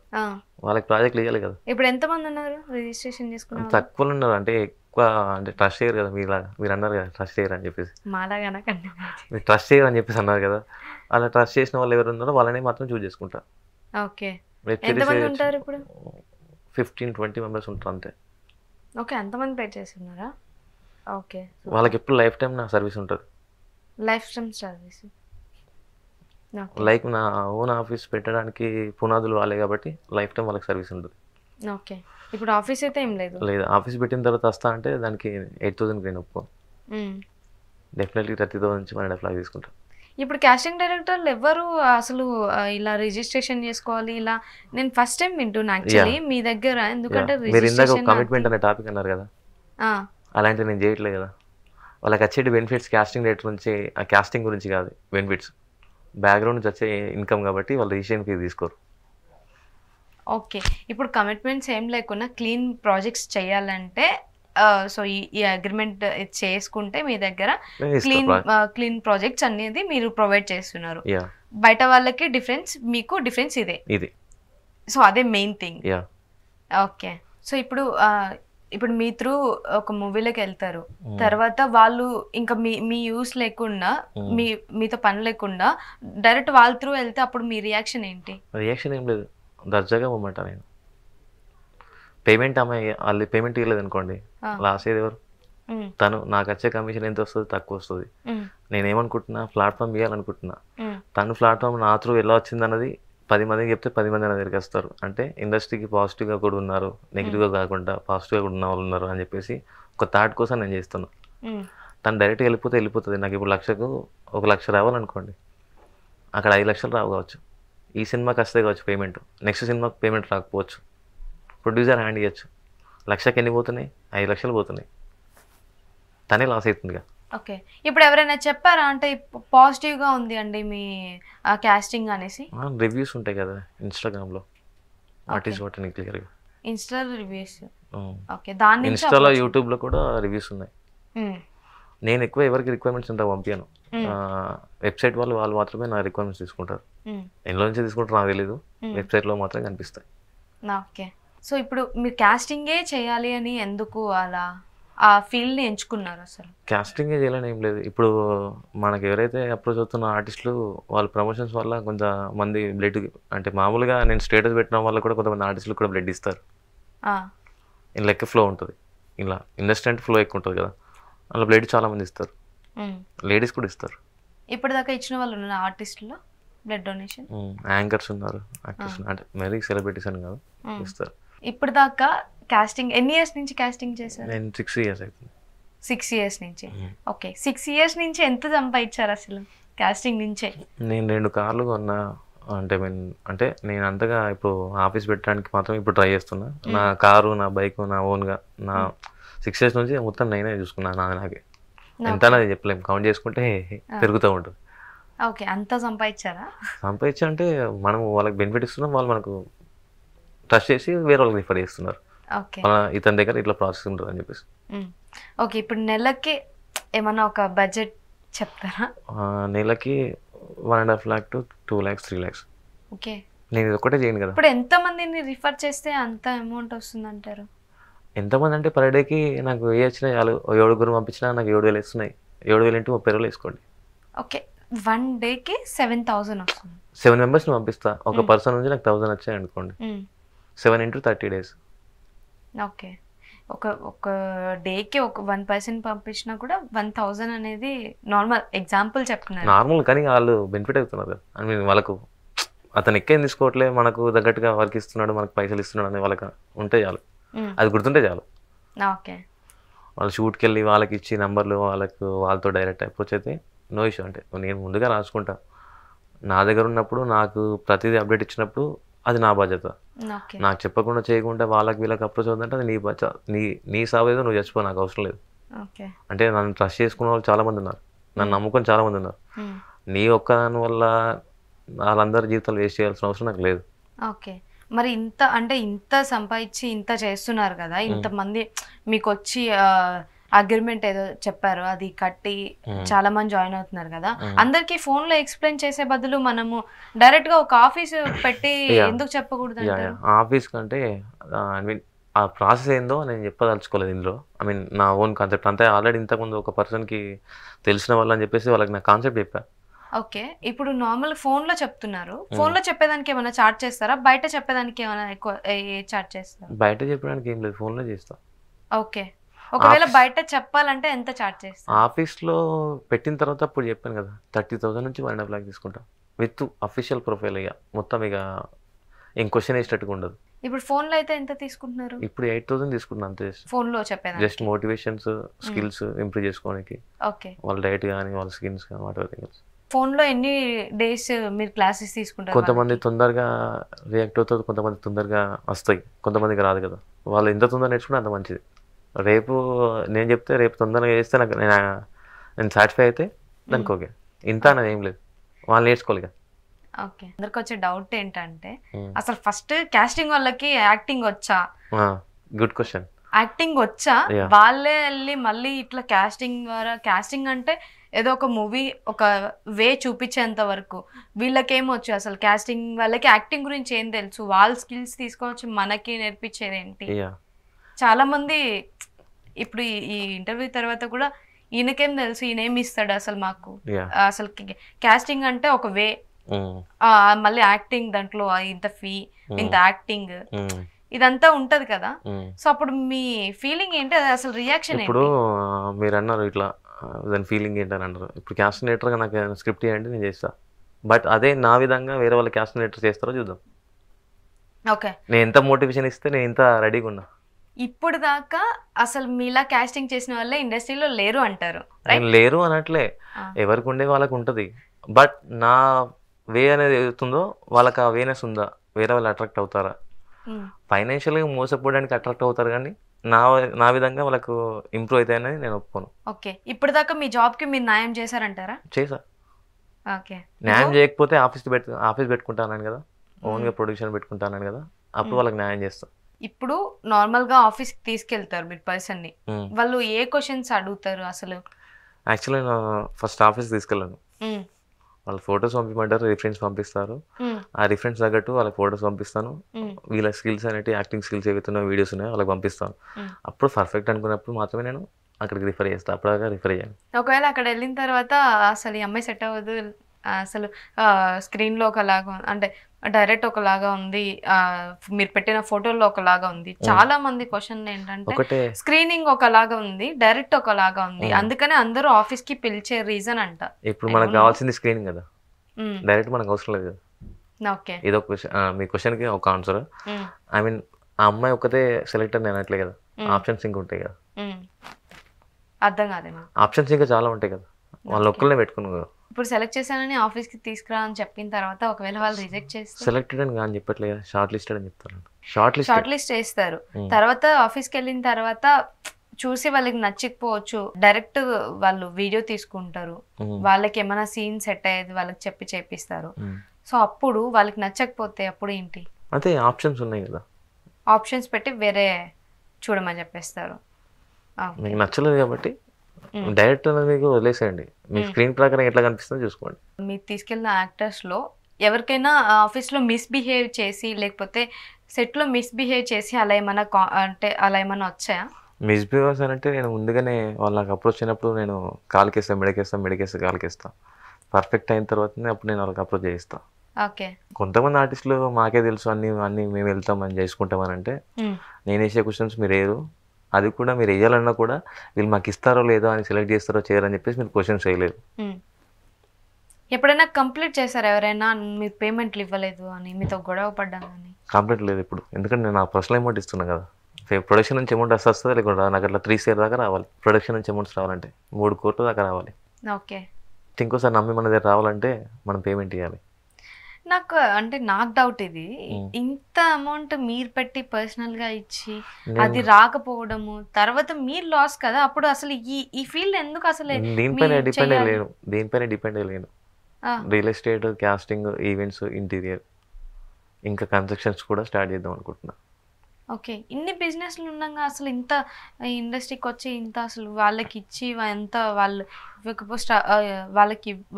వాళ్ళకి ప్రాజెక్టులు ఇవ్వాలి కదా. ఇప్పుడు ఎంతమంది ఉన్నారు రిజిస్ట్రేషన్ చేసుకున్న? తక్కువ ఉన్నారు, అంటే ఎక్కువ అంటే ట్రస్ట్ చేయరు కదా. మీరు అన్నారు కదా ట్రస్ట్ చేయరు అని చెప్పేసి, మీరు ట్రస్ట్ చేయరు అని చెప్పేసి అన్నారు కదా. అలా ట్రస్ట్ చేసిన వాళ్ళు ఎవరు ఉన్నారో వాళ్ళనే మాత్రం చూస్ చేసుకుంటారు. ఓకే, ఎంతమంది ఉంటారు ఇప్పుడు? 15-20 మెంబర్స్ ఉంటారు అంతే. ఓకే, అంతమంది పే చేస్తున్నారా? ఓకే, వాళ్ళకి ఎప్పుడు లైఫ్ టైం నా సర్వీస్ ఉంటుంది. లైఫ్ టైం సర్వీస్ లైక్ నా ఓన్ ఆఫీస్ పెట్టడానికి పునాదులు వాళ్ళే కాబట్టి లైఫ్ టైం వాళ్ళకి సర్వీస్ ఉంటుంది. ఓకే, ఇప్పుడు ఆఫీస్ అయితే ఏం లేదు. ఆఫీస్ పెట్టిన తర్వాత వస్తా అంటే దానికి 8,000 నేను ఒప్పుకో, డెఫినెట్లీ 30,000 నుంచి 1.5 lakh తీసుకుంటాను. ఇప్పుడు కాస్టింగ్ డైరెక్టర్లు ఎవరు అసలు ఇలా రిజిస్ట్రేషన్ చేసుకోవాలి? ఇలా నేను ఫస్ట్ టైం వింటున్నా యాక్చువల్లీ మీ దగ్గర. ఎందుకంటే మీరు ఇందాక కమిట్మెంట్ అనే టాపిక్ అన్నారు కదా, అలాంటివి నేను చేయట్లేదు కదా. వాళ్ళకి వచ్చే బెనిఫిట్స్ కాస్టింగ్ డైరెక్టర్ నుంచి, ఆ కాస్టింగ్ గురించి కాదు, బెనిఫిట్స్ బ్యాక్గ్రౌండ్ నుంచి వచ్చే ఇన్కమ్ కాబట్టి వాళ్ళు రిజిస్ట్రేషన్ ఫీ తీసుకోరు. ఓకే, ఇప్పుడు కమిట్మెంట్స్ ఏం లేకుండా క్లీన్ ప్రాజెక్ట్స్ చేయాలంటే సో ఈ అగ్రిమెంట్ చేసుకుంటే మీ దగ్గర క్లీన్ ప్రాజెక్ట్స్ అనేది మీరు ప్రొవైడ్ చేస్తున్నారు. బయట వాళ్ళకి డిఫరెన్స్, మీకు డిఫరెన్స్ ఇదే. సో అదే మెయిన్ థింగ్. ఓకే, సో ఇప్పుడు మీ త్రూ ఒక మూవీలోకి వెళ్తారు, తర్వాత వాళ్ళు ఇంకా మీ యూస్ లేకుండా, మీతో పని లేకుండా డైరెక్ట్ వాళ్ళ త్రూ వెళ్తే అప్పుడు మీ రియాక్షన్ ఏంటి? రియాక్షన్ ఏం లేదు, దర్జాగా ఇవ్వమంట. నేను పేమెంట్ వాళ్ళు పేమెంట్ ఇవ్వలేదు అనుకోండి, లాస్ అయ్యేది ఎవరు? తను. నాకు వచ్చే కమిషన్ ఎంత వస్తుంది? తక్కువ వస్తుంది. నేనేమనుకుంటున్నా, ప్లాట్ఫామ్ ఇవ్వాలనుకుంటున్నా. తను ప్లాట్ఫామ్ నా త్రూ ఎలా వచ్చింది అన్నది 10 మందికి చెప్తే 10 మంది నా దగ్గరికి వస్తారు. అంటే ఇండస్ట్రీకి పాజిటివ్గా కూడా ఉన్నారు, నెగిటివ్గా కాకుండా పాజిటివ్గా కూడా ఉన్న వాళ్ళు ఉన్నారు అని చెప్పేసి ఒక థాట్ కోసం నేను చేస్తున్నా. తను డైరెక్ట్గా వెళ్ళిపోతుంది. నాకు ఇప్పుడు 1,00,000 రావాలనుకోండి, అక్కడ 5 లక్షలు రావు కావచ్చు. ఈ సినిమాకి వస్తే కావచ్చు పేమెంట్, నెక్స్ట్ సినిమాకి పేమెంట్ రాకపోవచ్చు. ప్రొడ్యూసర్ హ్యాండ్ ఇవ్వచ్చు, 1,00,000కి ఎన్ని పోతున్నాయి? 5 లక్షలు పోతున్నాయి. తనే లాస్ అవుతుందిగా. ఓకే, ఇప్పుడు ఎవరైనా చెప్పారా అంటే పాజిటివ్గా ఉంది అండి మీ కాస్టింగ్ అనేసి? రివ్యూస్ ఉంటాయి కదా ఇన్స్టాగ్రామ్లో, వాట్ ఈస్ వాట్ అని క్లియర్గా ఇన్స్టా రివ్యూస్. ఓకే, దాని ఇన్స్టాలో యూట్యూబ్లో కూడా రివ్యూస్ ఉన్నాయి. నేను ఎక్కువ ఎవరికి రిక్వైర్మెంట్స్ అంతా పంపించాను. వెబ్సైట్ వాళ్ళు మాత్రమే నా రిక్వైర్మెంట్స్ తీసుకుంటారు. ఎందులో నుంచి తీసుకుంటారు నాకు తెలీదు, వెబ్సైట్లో మాత్రం కనిపిస్తాయి. ఓకే, సో ఇప్పుడు మీరు కాస్టింగే చేయాలి అని ఎందుకు అలా ఆ ఫీల్డ్ని ఎంచుకున్నారు? అసలు కాస్టింగే చేయాలని ఏం లేదు. ఇప్పుడు మనకి ఎవరైతే అప్రోచ్ అవుతున్న ఆర్టిస్టులు వాళ్ళ ప్రమోషన్స్ వల్ల కొంతమంది బ్లడ్, అంటే మామూలుగా నేను స్టేటస్ పెట్టిన వల్ల కూడా కొంతమంది ఆర్టిస్టులు కూడా బ్లడ్ ఇస్తారు. ఇలా ఎక్కువ ఫ్లో ఉంటుంది, ఇలా ఇండస్ట్రీ అంటే ఫ్లో ఎక్కువ ఉంటుంది కదా, అలా బ్లడ్ చాలా మంది ఇస్తారు, లేడీస్ కూడా ఇస్తారు. ఇప్పటిదాకా ఇచ్చిన వాళ్ళు ఉన్నారు ఆర్టిస్టులో బ్లడ్ డొనేషన్? యాంకర్స్ ఉన్నారు, యాక్టర్స్, అంటే మరీ సెలబ్రిటీస్ అని కాదు, ఇస్తారు. ఇప్పటిదాకా కాస్టింగ్ ఎన్ని ఇయర్స్ నుంచి కాస్టింగ్ చేశారు? నేను 6 years అవుతుంది. 6 years నుంచి. ఓకే, 6 years నుంచి ఎంత సంపాదించారు అసలు కాస్టింగ్ నుంచే? నేను 2 కార్లు కొన్నా. అంటే నేను అంతగా ఇప్పుడు ఆఫీస్ పెట్టడానికి మాత్రం ఇప్పుడు ట్రై చేస్తున్నా. నా కారు, నా బైక్, నా ఓన్గా నా 6 years నుంచి మొత్తం నేనే చూసుకున్నా. నాకే ఎంత అనేది చెప్పలేము, కౌంట్ చేసుకుంటే పెరుగుతూ ఉంటుంది. ఓకే, అంతా సంపాదించారా? సంపాదించా అంటే మనం వాళ్ళకి బెనిఫిట్ ఇస్తున్నాం, వాళ్ళు మనకు ట్రస్ట్ చేసి వేరే వాళ్ళకి రిఫర్ చేస్తున్నారు. ఓకే, ఇతని దగ్గర ఇట్లా ప్రాసెస్ ఉంటుంది అని చెప్పేసి. ఓకే, ఇప్పుడు నెలకి ఏమన్నా ఒక బడ్జెట్ చెప్తారా? నెలకి 1.5 lakh to 2 lakhs 3 lakhs. Okay, నేను ఇది ఒకటే చేయను కదా. ఇప్పుడు ఎంతమందిని రిఫర్ చేస్తే అంత అమౌంట్ వస్తుంది అంటారు? ఎంతమంది అంటే పర్ డేకి నాకు ఏ వచ్చినా చాలు. 7 పంపించినా నాకు 7,000 వస్తున్నాయి. 7,000 into 30,000 వేసుకోండి. ఓకే, 1 dayకి 7,000 వస్తుంది. 7 మెంబర్స్ని పంపిస్తా. ఒక పర్సన్ నుంచి నాకు 1,000 వచ్చాయి అనుకోండి. 7 into 30 days. ఓకే, ఒక డేకి ఒక 1 person పంపించినా కూడా 1,000 అనేది నార్మల్ ఎగ్జాంపుల్ చెప్తున్నారు. నార్మల్, కానీ వాళ్ళు బెనిఫిట్ అవుతున్నారు కదా. ఐ మీన్ వాళ్ళకు అతను ఎక్కేం తీసుకోవట్లే, మనకు తగ్గట్టుగా వర్క్ ఇస్తున్నాడు, మనకు పైసలు ఇస్తున్నాడు అని వాళ్ళకి ఉంటే చాలు. అది గుర్తుంటే చాలు. ఓకే, వాళ్ళు షూట్కి వెళ్ళి వాళ్ళకి ఇచ్చి నంబర్లు వాళ్ళతో డైరెక్ట్ అప్రోచ్ అయితే నో ఇష్యూ. అంటే నేను ముందుగా రాసుకుంటా. నా దగ్గర ఉన్నప్పుడు నాకు ప్రతిదీ అప్డేట్ ఇచ్చినప్పుడు అది నా బాధ్యత. నాకు చెప్పకుండా చేయకుండా వాళ్ళకి వీళ్ళకి అప్రోచ్ అవుతుందంటే అది నీ బాధ్యత. నీ సావేదో నువ్వు చచ్చిపో, నాకు అవసరం లేదు. అంటే నన్ను ట్రస్ట్ చేసుకున్న వాళ్ళు చాలామంది ఉన్నారు, నన్ను నమ్ముకొని చాలామంది ఉన్నారు. నీ ఒక్కదాని వల్ల వాళ్ళందరి జీవితాలు వేస్ట్ చేయాల్సిన అవసరం నాకు లేదు. ఓకే, మరి ఇంత సంపాదించి ఇంత చేస్తున్నారు కదా, ఇంతమంది మీకు వచ్చి అగ్రిమెంట్ ఏదో చెప్పారు, అది కట్టి చాలా మంది జాయిన్ అవుతున్నారు కదా, అందరికి ఫోన్ లో ఎక్స్ప్లెయిన్ చేసే బదులు మనము డైరెక్ట్ గా ఒక ఆఫీస్ పెట్టి ఎందుకు చెప్పకూడదు? ఆఫీస్ కంటే ఐ మీన్ ఆ ప్రాసెస్ ఏందో నేను చెప్పదలుచుకోలేదు ఇందులో. ఐ మీన్ నా ఓన్ కాన్సెప్ట్ అంతే. ఆల్రెడీ ఇంతకుముందు ఒక పర్సన్కి తెలిసిన వాళ్ళు అని చెప్పేసి వాళ్ళకి నా కాన్సెప్ట్ చెప్పా. ఓకే, ఇప్పుడు నార్మల్ ఫోన్ లో చెప్తున్నారు, ఫోన్ లో చెప్పేదానికి ఏమైనా చార్జ్ చేస్తారా? బయట చెప్పేదానికి ఏమైనా ఎక్కువ చార్జ్ చేస్తారా? బయట చెప్పడానికి ఏం లేదు, ఫోన్లో చేస్తా. ఓకే, ఒకవేళ బయట చెప్పాలంటే ఎంత చార్జ్ చేస్తారు? ఆఫీస్లో పెట్టిన తర్వాత అప్పుడు చెప్పాను కదా 30,000 నుంచి 1.5 lakh తీసుకుంటా విత్ అఫీషియల్ ప్రొఫైల్. ఇక మొత్తం ఇక ఏం క్వశ్చన్ వేసేటట్టుగా ఉండదు. ఇప్పుడు ఫోన్ లో అయితే ఎంత తీసుకుంటున్నారు? ఇప్పుడు 8,000 తీసుకుంటున్నా అంతే. ఫోన్ లో చెప్పేది జస్ట్ మోటివేషన్స్, స్కిల్స్ ఇంప్రూవ్ చేసుకోవడానికి. ఓకే, వాళ్ళ డైట్ కానీ వాళ్ళ స్కిన్స్ కానీ వాటి ఫోన్ లో ఎన్ని డేస్ మీరు క్లాసెస్ తీసుకుంటారు? కొంతమంది తొందరగా రియాక్ట్ అవుతుంది, కొంతమంది తొందరగా వస్తాయి, కొంతమందికి రాదు కదా. వాళ్ళు ఎంత తొందరగా నేర్చుకుంటే అంత మంచిది. రేపు నేను చెప్తే రేపు తొందరగా చేస్తే నాకు నేను సాటిస్ఫై అయితే దానికి ఓకే. ఇంత అనేది ఏం లేదు, వాళ్ళు నేర్చుకోవాలి కదా. ఓకే, అందరికి వచ్చే డౌట్ ఏంటంటే అసలు ఫస్ట్ కాస్టింగ్ వాళ్ళకి యాక్టింగ్ వచ్చా? Good question. యాక్టింగ్ వచ్చా? వాళ్ళే వెళ్ళి మళ్ళీ ఇట్లా కాస్టింగ్ అంటే ఏదో ఒక మూవీ ఒక వే చూపించేంత వరకు వీళ్ళకేమొచ్చు? అసలు కాస్టింగ్ వాళ్ళకి యాక్టింగ్ గురించి ఏం తెలుసు? వాళ్ళ స్కిల్స్ తీసుకొచ్చి మనకి నేర్పించేది ఏంటి? చాలా మంది ఇప్పుడు ఈ ఇంటర్వ్యూ తర్వాత కూడా ఈయనకేం తెలుసు, ఈయనేమి ఇస్తాడు అసలు మాకు? అసలు కాస్టింగ్ అంటే ఒక వే, మళ్ళీ యాక్టింగ్ దాంట్లో ఇంత ఫీ, ఇంత యాక్టింగ్, ఇదంతా ఉంటది కదా. సో అప్పుడు మీ ఫీలింగ్ ఏంటి? అసలు రియాక్షన్ ఏంటి? ఇప్పుడు మీరు అన్నారు ఇట్లా దాని ఫీలింగ్ ఏంటని అన్నారు. ఇప్పుడు క్యాస్టినేటర్గా నాకు స్క్రిప్ట్ చేయండి, నేను చేస్తా. బట్ అదే నా విధంగా వేరే వాళ్ళు క్యాస్టినేటర్ చేస్తారో చూద్దాం. ఓకే, నేను ఎంత మోటివేషన్ ఇస్తే నేను ఇంత రెడీగా ఉన్నా. ఇప్పుడు దాకా అసలు మీలా కాస్టింగ్ చేసిన వాళ్ళే ఇండస్ట్రీలో లేరు అంటారు? లేరు అనట్లే, ఎవరికి ఉండే వాళ్ళకి ఉంటుంది. బట్ నా వే అనేది ఏదవుతుందో వాళ్ళకి ఆ వేనెస్ ఉందా? వేరే వాళ్ళు అట్రాక్ట్ అవుతారా? ఫైనాన్షియల్గా మోసపోవడానికి అట్రాక్ట్ అవుతారు, కానీ నా విధంగా వాళ్ళకు ఇంప్రూవ్ అవుతాయని నేను ఒప్పుకోను. ఓకే, ఇప్పుడు దాకా మీ జాబ్కి మీరు న్యాయం చేశారంటారా? చేసా. ఓకే, న్యాయం చేయకపోతే ఆఫీస్ పెట్టుకుంటానని కదా, ఓన్గా ప్రొడక్షన్ పెట్టుకుంటానని కదా, అప్పుడు వాళ్ళకి న్యాయం చేస్తా. ఇప్పుడు నార్మల్ గా ఆఫీస్ కి తీసుకెళ్తారు మీరు పర్సన్ ని, వాళ్ళు ఏ క్వశ్చన్స్ అడుగుతారు అసలు? యాక్చువల్లీ నేను ఫస్ట్ ఆఫీస్ తీసుకెళ్ళాను. వాళ్ళు ఫొటోస్ పంపించమంటారు, రిఫరెన్స్ పంపిస్తారు. ఆ రిఫరెన్స్ తగ్గట్టు వాళ్ళకి ఫొటోస్ పంపిస్తాను. వీళ్ళ స్కిల్స్ అనేవి యాక్టింగ్ స్కిల్స్ ఏవైతున్నాయో వీడియోస్ ఉన్నాయో వాళ్ళకి పంపిస్తాను. అప్పుడు పర్ఫెక్ట్ అనుకున్నప్పుడు మాత్రమే నేను అక్కడికి రిఫర్ చేస్తాను. అప్పటిదాకా రిఫర్ అయ్యాను. ఒకవేళ అక్కడ వెళ్ళిన తర్వాత అసలు ఈ అమ్మాయి సెట్ అవ్వదు, అసలు స్క్రీన్లో ఒకలాగా అంటే డైరెక్ట్ ఒకలాగా ఉంది, మీరు పెట్టిన ఫోటోల్లో ఒకలాగా ఉంది, చాలా మంది క్వశ్చన్ ఏంటంటే స్క్రీనింగ్ ఒకలాగా ఉంది, డైరెక్ట్ ఒకలాగా ఉంది, అందుకనే అందరూ ఆఫీస్ కి పిలిచే రీజన్ అంట. ఇప్పుడు మనకు కావాల్సింది స్క్రీనింగ్ కదా, డైరెక్ట్ మనకు అవసరం లేదు కదా. ఓకే, ఇదో క్వశ్చన్, మీ క్వశ్చన్ కి ఒక ఆన్సర్. ఐ మీన్ ఆ అమ్మాయి ఒక్కతే సెలెక్టర్ నేను అనట్లే కదా, ఆప్షన్స్ ఇంక ఉంటాయి కదా. అర్థం కాదేమో. ఆప్షన్స్ ఇంకా చాలా ఉంటాయి కదా, వాళ్ళు ఒక్కళ్ళనే పెట్టుకున్నాను కదా. ఇప్పుడు సెలెక్ట్ చేశానని ఆఫీస్కి తీసుకురా అని చెప్పిన తర్వాత ఒకవేళ వాళ్ళు రిజెక్ట్ చేస్తే సెలెక్టెడ్ అని కానీ చెప్పట్లేదు, షార్ట్ లిస్టెడ్ అని చెప్తాను. షార్ట్ లిస్ట్ చేస్తారు. తర్వాత ఆఫీస్కి వెళ్ళిన తర్వాత చూసి వాళ్ళకి నచ్చకపోవచ్చు, డైరెక్ట్ వాళ్ళు వీడియో తీసుకుంటారు, వాళ్ళకి ఏమైనా సీన్ సెట్ అయ్యేది వాళ్ళకి చెప్పి చేపిస్తారు. సో అప్పుడు వాళ్ళకి నచ్చకపోతే అప్పుడు ఏంటి? అదే ఆప్షన్స్ ఉన్నాయి కదా, ఆప్షన్స్ పెట్టి వేరే చూడమని చెప్పేస్తారు. మీకు నచ్చలేదు కాబట్టి డైరెక్ట్ మీకు వదిలేసేయండి, మీ స్క్రీన్ ప్రకారం ఎట్లా కనిపిస్తుందో చూసుకోండి. మీరు తీసుకెళ్ళిన యాక్టర్స్లో ఎవరికైనా ఆఫీస్లో మిస్బిహేవ్ చేసి లేకపోతే సెట్లో మిస్బిహేవ్ చేసి అలా ఏమైనా అంటే అలా ఏమైనా వచ్చాయా? మిస్బిహేవ్స్ అంటే నేను ముందుగానే వాళ్ళు నాకు అప్రోచ్ అయినప్పుడు నేను కాలుకేస్తాను, మెడకేస్తాను, కాలుకేస్తాను. పర్ఫెక్ట్ అయిన తర్వాతనే అప్పుడు నేను వాళ్ళకి అప్రోచ్ చేయిస్తాను. ఓకే. కొంతమంది ఆర్టిస్టులు మాకే తెలుసు అన్నీ మేము వెళ్తామని చేసుకుంటామని అంటే, నేను వేసే క్వశ్చన్స్ మీరు వేయరు, అది కూడా మీరు వేయాలన్నా కూడా వీళ్ళు మాకు ఇస్తారో లేదో అని సెలెక్ట్ చేస్తారో చేయరని చెప్పేసి మీరు క్వశ్చన్స్ వేయలేదు. ఎప్పుడైనా కంప్లీట్ చేశారు ఎవరైనా మీరు పేమెంట్లు ఇవ్వలేదు అని మీతో గొడవ పడ్డాను అని? కంప్లీట్ లేదు ఇప్పుడు, ఎందుకంటే నేను నా పర్సనల్ అమౌంట్ ఇస్తున్నాను కదా. ప్రొడక్షన్ నుంచి అమౌంట్ వస్తుందా లేకుండా నాకు అట్లా 3 years దాకా రావాలి. ప్రొడక్షన్ నుంచి అమౌంట్స్ రావాలంటే 3 కోట్ల దాకా రావాలి. ఓకే. ఇంకోసారి నమ్మి మన దగ్గర రావాలంటే మనం పేమెంట్ ఇవ్వాలి. నాకు డౌట్ ఇది, ఇంత అమౌంట్ మీరు పెట్టి పర్సనల్ గా ఇచ్చి అది రాకపోవడము తర్వాత మీరు లాస్ కదా, అప్పుడు అసలు ఈ ఫీల్డ్ ఎందుకు అసలు దీనిపైన డిపెండ్ అయ్యలేను. Real estate, casting, events, interior, ఇంకా కన్స్ట్రక్షన్స్ కూడా స్టార్ట్ చేద్దాం అనుకుంటున్నా. ఓకే. ఇన్ని బిజినెస్లు ఉండగా అసలు ఇంత ఇండస్ట్రీకి వచ్చి ఇంత అసలు వాళ్ళకి ఇచ్చి ఎంత వాళ్ళు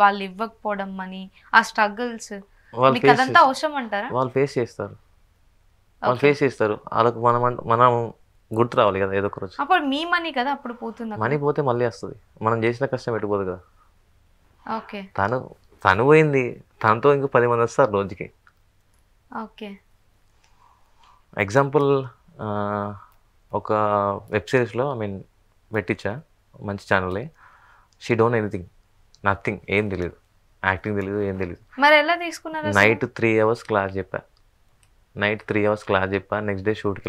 వాళ్ళు ఇవ్వకపోవడం అని ఆ స్ట్రగుల్స్ అదంతా అవసరం అంటారా? వాళ్ళు ఫేస్ చేస్తారు, వాళ్ళకు మనం గుర్తు రావాలి కదా ఏదో ఒక రోజు. అప్పుడు మీ మనీ కదా అప్పుడు పోతుంది, మనీ పోతే మళ్ళీ వస్తుంది, మనం చేసిన కష్టం పెట్టిపోదు కదా. ఓకే. తను పోయింది, తనతో ఇంకో 10 మంది వస్తారు రోజుకి. ఓకే. ఎగ్జాంపుల్ ఒక వెబ్ సిరీస్లో పెట్టించా, మంచి ఛానలే. షీ డోంట్ ఎనీథింగ్, నథింగ్, ఏం తెలియదు, యాక్టింగ్ తెలియదు, ఏం తెలియదు. మరి ఎలా తీసుకున్నారు? నైట్ 3 hours క్లాస్ చెప్పా, నెక్స్ట్ డే షూట్కి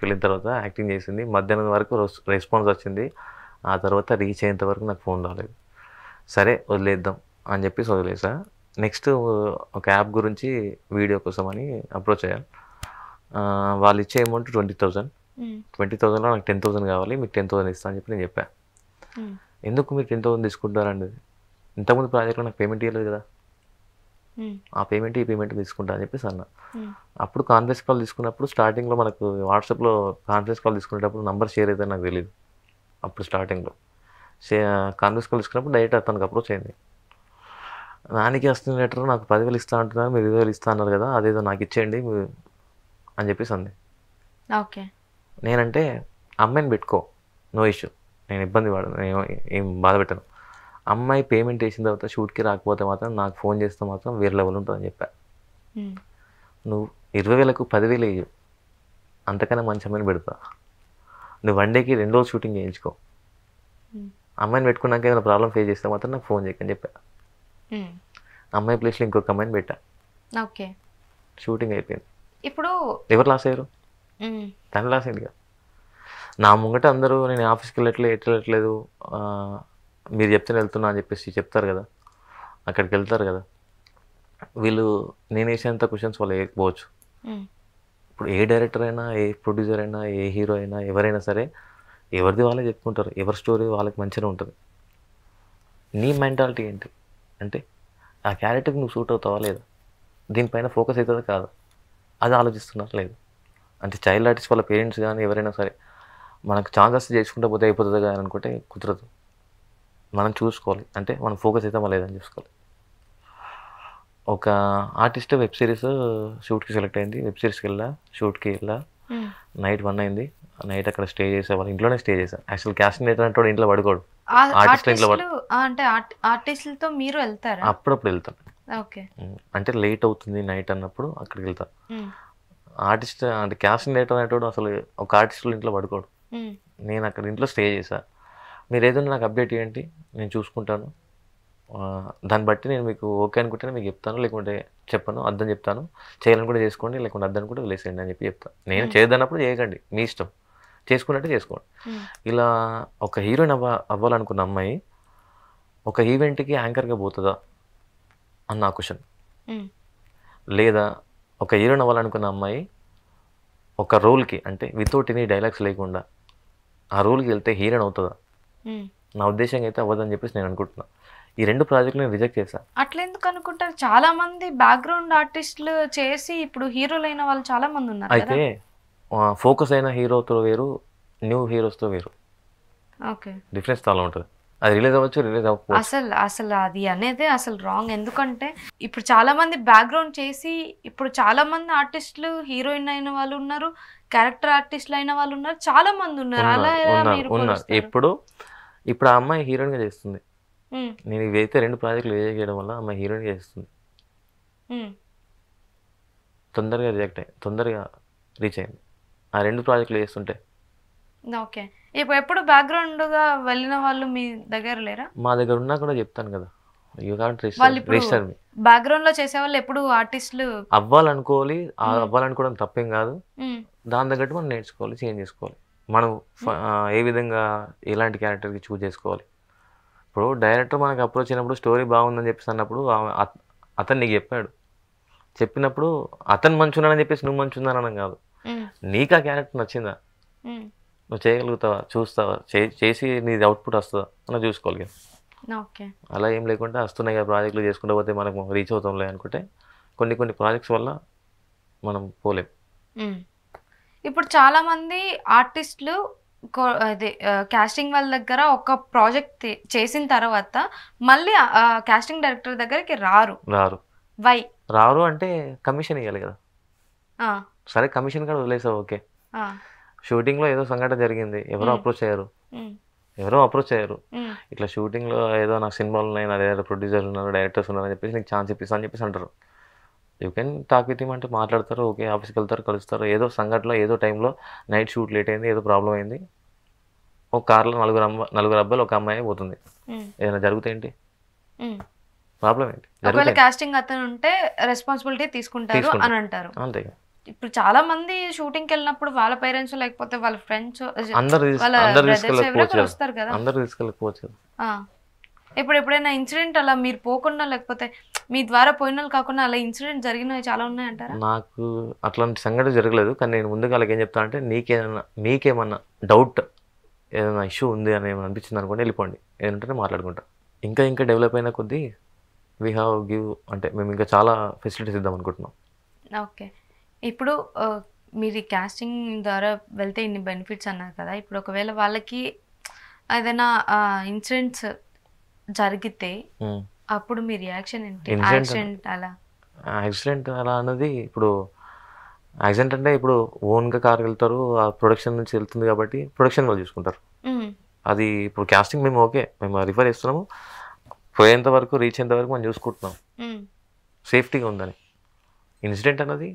వెళ్ళిన తర్వాత యాక్టింగ్ చేసింది. మధ్యాహ్నం వరకు రెస్పాన్స్ వచ్చింది, ఆ తర్వాత రీచ్ అయ్యేంత వరకు నాకు ఫోన్ రాలేదు. సరే వదిలేద్దాం అని చెప్పేసి వదిలేసా. నెక్స్ట్ ఒక యాప్ గురించి వీడియో కోసం అని అప్రోచ్ అయ్యాను. వాళ్ళు ఇచ్చే అమౌంట్ 20,000. 20,000లో నాకు 10,000 కావాలి, మీకు 10,000 ఇస్తా అని చెప్పి నేను చెప్పా. ఎందుకు మీరు 10,000 తీసుకుంటారండి, ఇంతకుముందు ప్రాజెక్ట్లో నాకు పేమెంట్ ఇవ్వలేదు కదా, ఆ పేమెంట్ ఈ పేమెంట్ తీసుకుంటా అని చెప్పేసి అన్నా. అప్పుడు కాన్ఫరెన్స్ కాల్ తీసుకున్నప్పుడు స్టార్టింగ్లో మనకు వాట్సాప్లో కాన్ఫరెన్స్ కాల్ తీసుకునేటప్పుడు నంబర్ షేర్ అవుతుందని నాకు తెలియదు. అప్పుడు స్టార్టింగ్లో కాన్ఫరెన్స్ కాల్ తీసుకున్నప్పుడు డైరెక్ట్ అతనికి అప్రోచ్ అయింది. నానికి వస్తున్న లెటర్ నాకు 10,000 ఇస్తా అంటున్నారు, మీరు 20,000 ఇస్తా అన్నారు కదా, అదేదో నాకు ఇచ్చేయండి అని చెప్పేసి అంది. ఓకే. నేనంటే అమ్మాయిని పెట్టుకో, నో ఇష్యూ, నేను ఇబ్బంది పడను, ఏం బాధ పెట్టను. అమ్మాయి పేమెంట్ వేసిన తర్వాత షూట్కి రాకపోతే మాత్రం నాకు ఫోన్ చేస్తే మాత్రం వేరే లెవెల్ ఉంటుందని చెప్పా. నువ్వు 20,000కు 10,000 వేయు, అంతకన్నా మంచి అమ్మాయిని పెడతా. నువ్వు 1 dayకి 2 రోజులు షూటింగ్ చేయించుకో, అమ్మాయిని పెట్టుకున్నాక ఏదైనా ప్రాబ్లం ఫేస్ చేస్తే మాత్రం నాకు ఫోన్ చేయకని చెప్పా. అమ్మాయి ప్లేస్లో ఇంకొక అమ్మాయిని పెట్టా. ఓకే. షూటింగ్ అయిపోయింది. ఇప్పుడు ఎవరు లాస్ అయ్యారు? తను లాస్ అయ్యింది కదా. నా ముంగట అందరూ నేను ఆఫీస్కి వెళ్ళట్లేదు, మీరు చెప్తేనే వెళ్తున్నా అని చెప్పేసి చెప్తారు కదా, అక్కడికి వెళ్తారు కదా. వీళ్ళు నేను వేసేంత క్వశ్చన్స్ వాళ్ళు వేయకపోవచ్చు. ఇప్పుడు ఏ డైరెక్టర్ అయినా, ఏ ప్రొడ్యూసర్ అయినా, ఏ హీరో అయినా, ఎవరైనా సరే ఎవరిది వాళ్ళే చెప్పుకుంటారు, ఎవరి స్టోరీ వాళ్ళకి మంచిగా ఉంటుంది. నీ మెంటాలిటీ ఏంటి అంటే ఆ క్యారెక్టర్కి నువ్వు సూట్ అవుతావా లేదా, దీనిపైన ఫోకస్ అవుతుందా కాదు, అది ఆలోచిస్తున్నారు లేదు. అంటే చైల్డ్ ఆర్టిస్ట్ వాళ్ళ పేరెంట్స్ కానీ ఎవరైనా సరే మనకు ఛాన్సెస్ చేసుకుంటే పోతే అయిపోతుంది కానీ అనుకుంటే కుదరదు. మనం చూసుకోవాలి, అంటే మనం ఫోకస్ అవుతామా లేదని చూసుకోవాలి. ఒక ఆర్టిస్ట్ వెబ్ సిరీస్ షూట్కి సెలెక్ట్ అయింది, వెబ్ సిరీస్కి షూట్కి నైట్ 1 అయింది. నైట్ అక్కడ స్టే చేసా, వాళ్ళ ఇంట్లోనే స్టే చేశాను. యాక్చువల్ క్యాస్టింగ్ డైరెక్టర్ అంటే ఇంట్లో పడుకోడు, ఆర్టిస్టులతో మీరు వెళ్తారా? అప్పుడప్పుడు వెళ్తాను. ఓకే. అంటే లేట్ అవుతుంది నైట్ అన్నప్పుడు అక్కడికి వెళ్తాను. ఆర్టిస్ట్ అంటే క్యాస్టింగ్ డైరెక్టర్ అనేటోడు అసలు ఒక ఆర్టిస్ట్ ఇంట్లో పడుకోడు. నేను అక్కడ ఇంట్లో స్టే చేశా. మీరు ఏదైనా నాకు అప్డేట్ చేయండి, నేను చూసుకుంటాను. దాన్ని బట్టి నేను మీకు ఓకే అనుకుంటేనే మీకు చెప్తాను, లేకుంటే చెప్పను, అర్థం చెప్తాను. చేయాలని కూడా చేసుకోండి, లేకుంటే అర్థం కూడా వదిలేసేయండి అని చెప్పి చెప్తాను. నేను చేయదన్నప్పుడు చేయకండి, మీ ఇష్టం. చేసుకున్నట్టే చేసుకోండి. ఇలా ఒక హీరోయిన్ అవ్వాలనుకున్న అమ్మాయి ఒక ఈవెంట్కి యాంకర్గా పోతుందా అని నా క్వశ్చన్. లేదా ఒక హీరోయిన్ అవ్వాలనుకున్న అమ్మాయి ఒక రోల్కి అంటే వితౌట్ ఎనీ డైలాగ్స్ లేకుండా ఆ రోల్కి వెళ్తే హీరోయిన్ అవుతుందా? నా ఉద్దేశంగా అయితే అవ్వదని చెప్పేసి నేను అనుకుంటున్నా. ఈ 2 ప్రాజెక్టులు నేను రిజెక్ట్ చేశాను. అట్లా ఎందుకు అనుకుంటారు? చాలా మంది బ్యాక్గ్రౌండ్ ఆర్టిస్టులు చేసి ఇప్పుడు హీరోలు అయిన వాళ్ళు చాలా మంది ఉన్నారు. అయితే ఫోకస్ అయిన హీరోతో వేరు, న్యూ హీరోస్తో వేరు, ఓకే, డిఫరెన్స్ చాలా ఉంటుంది. అది రిలీజ్ అవ్వచ్చు, రిలీజ్ అవ్వకపోవచ్చు. అసలు అది అనేది అసలు రాంగ్. ఎందుకంటే ఇప్పుడు చాలా మంది బ్యాక్గ్రౌండ్ చేసి ఇప్పుడు చాలా మంది ఆర్టిస్టులు హీరోయిన్ అయిన వాళ్ళు ఉన్నారు, క్యారెక్టర్ ఆర్టిస్టులు అయిన వాళ్ళు ఉన్నారు, చాలా మంది ఉన్నారు. అలా ఉన్నారు. ఇప్పుడు ఆ అమ్మాయి హీరోయిన్గా చేస్తుంది. నేను ఇవైతే 2 ప్రాజెక్టులు రిజెక్ట్ చేయడం వల్ల అమ్మాయి హీరోయిన్గా చేస్తుంది. తొందరగా రిజెక్ట్ అయ్యి తొందరగా రీచ్ అయింది ఆ 2 ప్రాజెక్టులు చేస్తుంటే. ఓకే, ఇప్పుడు ఎప్పుడు బ్యాక్గ్రౌండ్ గా వెళ్ళిన వాళ్ళు మీ దగ్గర లేరా? మా దగ్గర ఉన్నా కూడా చెప్తాను కదా, బ్యాక్గ్రౌండ్ లో చేసే వాళ్ళు ఎప్పుడు ఆర్టిస్టులు అవ్వాలనుకోవడం తప్పేం కాదు. దాని తగ్గట్టు మనం నేర్చుకోవాలి, చేంజ్ చేసుకోవాలి. మనం ఏ విధంగా ఎలాంటి క్యారెక్టర్కి చూజ్ చేసుకోవాలి. ఇప్పుడు డైరెక్టర్ మనకు అప్రోచ్ అయినప్పుడు స్టోరీ బాగుందని చెప్పేసి అన్నప్పుడు అతను నీకు చెప్పినప్పుడు అతను మంచున్నాడని చెప్పేసి నువ్వు మంచున్నానని కాదు, నీకు ఆ క్యారెక్టర్ నచ్చిందా, నువ్వు చేయగలుగుతావా, చూస్తావా, చేసి నీది అవుట్పుట్ వస్తుందా అని చూసుకోవాలి కదా. అలా ఏం లేకుండా వస్తున్నాయి కదా ప్రాజెక్టులు చేసుకుంటూ పోతే మనకు రీచ్ అవుతాంలే అనుకుంటే కొన్ని ప్రాజెక్ట్స్ వల్ల మనం పోలేం. ఇప్పుడు చాలా మంది ఆర్టిస్టులు అదే కాస్టింగ్ వాళ్ళ దగ్గర ఒక ప్రాజెక్ట్ చేసిన తర్వాత మళ్ళీ కాస్టింగ్ డైరెక్టర్ దగ్గరికి రారు. వై రారు అంటే కమిషన్ ఇవ్వాలి కదా. సరే కమిషన్ కూడా వదిలేసావు, ఓకే. షూటింగ్లో ఏదో సంఘటన జరిగింది, ఎవరో అప్రోచ్ అయ్యారు, ఇట్లా షూటింగ్లో ఏదో నాకు సినిమాలు ఉన్నాయి, నా దగ్గర ప్రొడ్యూసర్స్ ఉన్నారు, డైరెక్టర్స్ ఉన్నారు అని చెప్పేసి నీకు ఛాన్స్ ఇప్పిస్తా అని చెప్పేసి అంటారు. You can talk with him అంటే మాట్లాడతారు, ఓకే, ఆఫీస్కి వెళ్తారు, కలుస్తారు. ఏదో సంఘటనలో ఏదో టైంలో నైట్ షూట్ లేట్ అయింది, ఏదో ప్రాబ్లం అయింది, ఒక కార్లో నలుగురు అబ్బాయిలు ఒక అమ్మాయి పోతుంది, ఏదైనా జరిగితే ఏంటి ప్రాబ్లం ఏంటి? ఒకవేళ కాస్టింగ్ అతను ఉంటే రెస్పాన్సిబిలిటీ తీసుకుంటారు అని అంటారు. అంతే. ఇప్పుడు చాలా మంది షూటింగ్కి వెళ్ళినప్పుడు వాళ్ళ పేరెంట్స్ లేకపోతే వాళ్ళ ఫ్రెండ్స్ అందరు వస్తారు కదా, అందరు తీసుకెళ్ళకపోవచ్చు. ఇప్పుడు ఎప్పుడైనా ఇన్సిడెంట్ అలా మీరు పోకుండా లేకపోతే మీ ద్వారా పోయిన వాళ్ళు కాకుండా అలా ఇన్సిడెంట్ జరిగినవి చాలా ఉన్నాయంటారా? నాకు అట్లాంటి సంఘటన జరగలేదు, కానీ నేను ముందుగా వాళ్ళకి ఏం చెప్తాను అంటే మీకేమన్నా డౌట్ ఏదైనా ఇష్యూ ఉంది అని ఏమైనా అనిపించింది అనుకోండి, వెళ్ళిపోండి, ఏదంటే మాట్లాడుకుంటా. ఇంకా డెవలప్ అయిన కొద్దీ వీ హ్యావ్ గివ్ అంటే మేము ఇంకా చాలా ఫెసిలిటీస్ ఇద్దాం అనుకుంటున్నాం. ఓకే, ఇప్పుడు మీరు ఈ కాస్టింగ్ ద్వారా వెళ్తే ఇన్ని బెనిఫిట్స్ అన్నారు కదా, ఇప్పుడు ఒకవేళ వాళ్ళకి ఏదైనా ఇన్సిడెంట్స్ జరిగితే అప్పుడు మీ రియాక్షన్ ఏంటి? యాక్సిడెంట్ అలా అన్నది ఇప్పుడు యాక్సిడెంట్ అంటే ఇప్పుడు ఓన్గా కార్ వెళ్తారు, ఆ ప్రొడక్షన్ నుంచి వెళ్తుంది కాబట్టి ప్రొడక్షన్ వాళ్ళు చూసుకుంటారు. అది ఇప్పుడు కాస్టింగ్ మేము ఓకే, మేము రిఫర్ చేస్తున్నాము, పోయేంత వరకు రీచ్ అయ్యేంత వరకు మనం చూసుకుంటున్నాం సేఫ్టీగా ఉందని. ఇన్సిడెంట్ అన్నది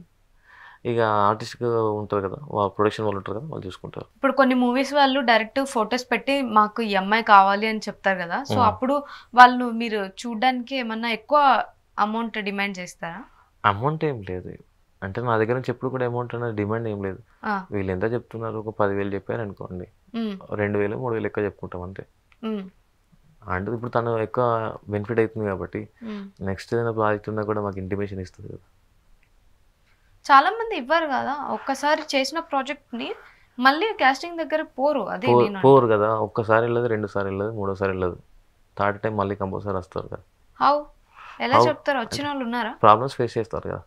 ఇక ఆర్టిస్ట్కి ఉంటారు కదా, ప్రొడక్షన్ వాళ్ళు ఉంటారు కదా, వాళ్ళు చూసుకుంటారు. ఇప్పుడు కొన్ని మూవీస్ వాళ్ళు డైరెక్ట్ ఫొటోస్ పెట్టి మాకు ఈ అమ్మాయి కావాలి అని చెప్తారు కదా, సో అప్పుడు వాళ్ళు మీరు చూడడానికి ఏమన్నా ఎక్కువ అమౌంట్ డిమాండ్ చేస్తారా? అమౌంట్ ఏం లేదు, అంటే నా దగ్గర నుంచి ఎప్పుడు కూడా అమౌంట్ అనేది డిమాండ్ ఏం లేదు. వీళ్ళు ఎంత చెప్తున్నారు, ఒక 10,000 చెప్పారు అనుకోండి, 2,000 3,000 ఎక్కువ చెప్పుకుంటాం అంతే. అంటే ఇప్పుడు తను ఎక్కువ బెనిఫిట్ అవుతుంది కాబట్టి నెక్స్ట్ ఏదైనా ప్రాజెక్ట్ ఉన్నా కూడా మాకు ఇంటిమేషన్ ఇస్తుంది కదా. చాలా మంది ఇవ్వరు కదా, ఒక్కసారి చేసిన ప్రాజెక్ట్ ని మళ్ళీ కాస్టింగ్ దగ్గర పోరు కదా. ఒక్కసారి వెళ్ళదు, 2 సార్లు వెళ్ళదు, 3వ సారి వెళ్ళదు, థర్డ్ టైం మళ్ళీ కంపల్సరీ వస్తారు కదా. ఎలా చెప్తారు? వచ్చిన వాళ్ళు ఉన్నారా? ప్రాబ్లమ్స్ ఫేస్ చేస్తారు కదా,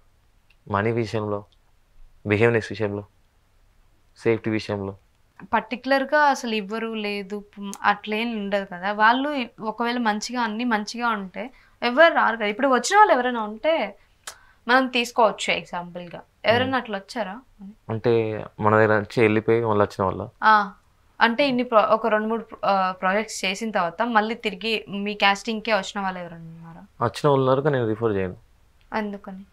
మనీ విషయంలో, బిహేవియర్స్ విషయంలో, సేఫ్టీ విషయంలో. పర్టికులర్గా అసలు ఇవ్వరు లేదు అట్లేం ఉండదు కదా. వాళ్ళు ఒకవేళ అన్ని మంచిగా ఉంటే ఎవరు రారు కదా. ఇప్పుడు వచ్చిన వాళ్ళు ఎవరైనా ఉంటే మనం తీసుకోవచ్చు ఎగ్జాంపుల్గా. ఎవరైనా అట్లా వచ్చారా? అంటే మన దగ్గర నుంచి వెళ్ళిపోయి వాళ్ళు వచ్చిన వాళ్ళ అంటే ఒక 2-3 ప్రాజెక్ట్స్ చేసిన తర్వాత మళ్ళీ తిరిగి మీ కాస్టింగ్కే వచ్చిన వాళ్ళు ఎవరైనా ఉన్నారా? వచ్చిన వాళ్ళు ఉన్నారు, నేను రిఫర్ చేయను. అందుకని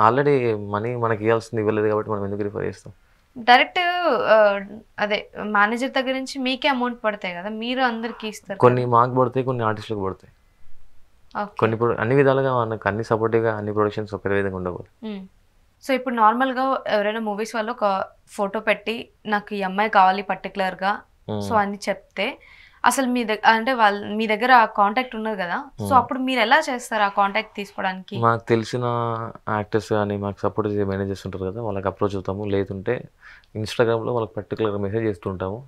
ఆల్రెడీ మనీ మనకి ఇవ్వాల్సింది ఇవ్వలేదు కాబట్టి మనం ఎందుకు రిఫర్ చేస్తాం? డైరెక్ట్ అదే మేనేజర్ దగ్గర నుంచి మీకే అమౌంట్ పడతాయి కదా, మీరు అందరికి ఇస్తారు. కొన్ని మాకు పడతాయి, కొన్ని ఆర్టిస్టులకు పడతాయి. కొన్ని అన్ని విధాలుగా మనకు అన్ని సపోర్టివ్గా అన్ని ప్రొడక్షన్స్ ఒకే విధంగా ఉండవు. సో ఇప్పుడు నార్మల్గా ఎవరైనా మూవీస్ వాళ్ళు ఒక ఫోటో పెట్టి నాకు ఈ అమ్మాయి కావాలి పర్టికులర్గా సో అని చెప్తే అసలు మీ దగ్గర కాంటాక్ట్ ఉన్నది కదా, సో అప్పుడు మీరు ఎలా చేస్తారు ఆ కాంటాక్ట్ తీసుకోవడానికి? మాకు తెలిసిన యాక్టర్స్ కానీ మాకు సపోర్ట్ చేసే మేనేజర్స్ ఉంటారు కదా, వాళ్ళకి అప్రోచ్ అవుతాము. లేదంటే ఇన్స్టాగ్రామ్లో వాళ్ళకి పర్టికులర్ మెసేజ్ చేస్తుంటాము,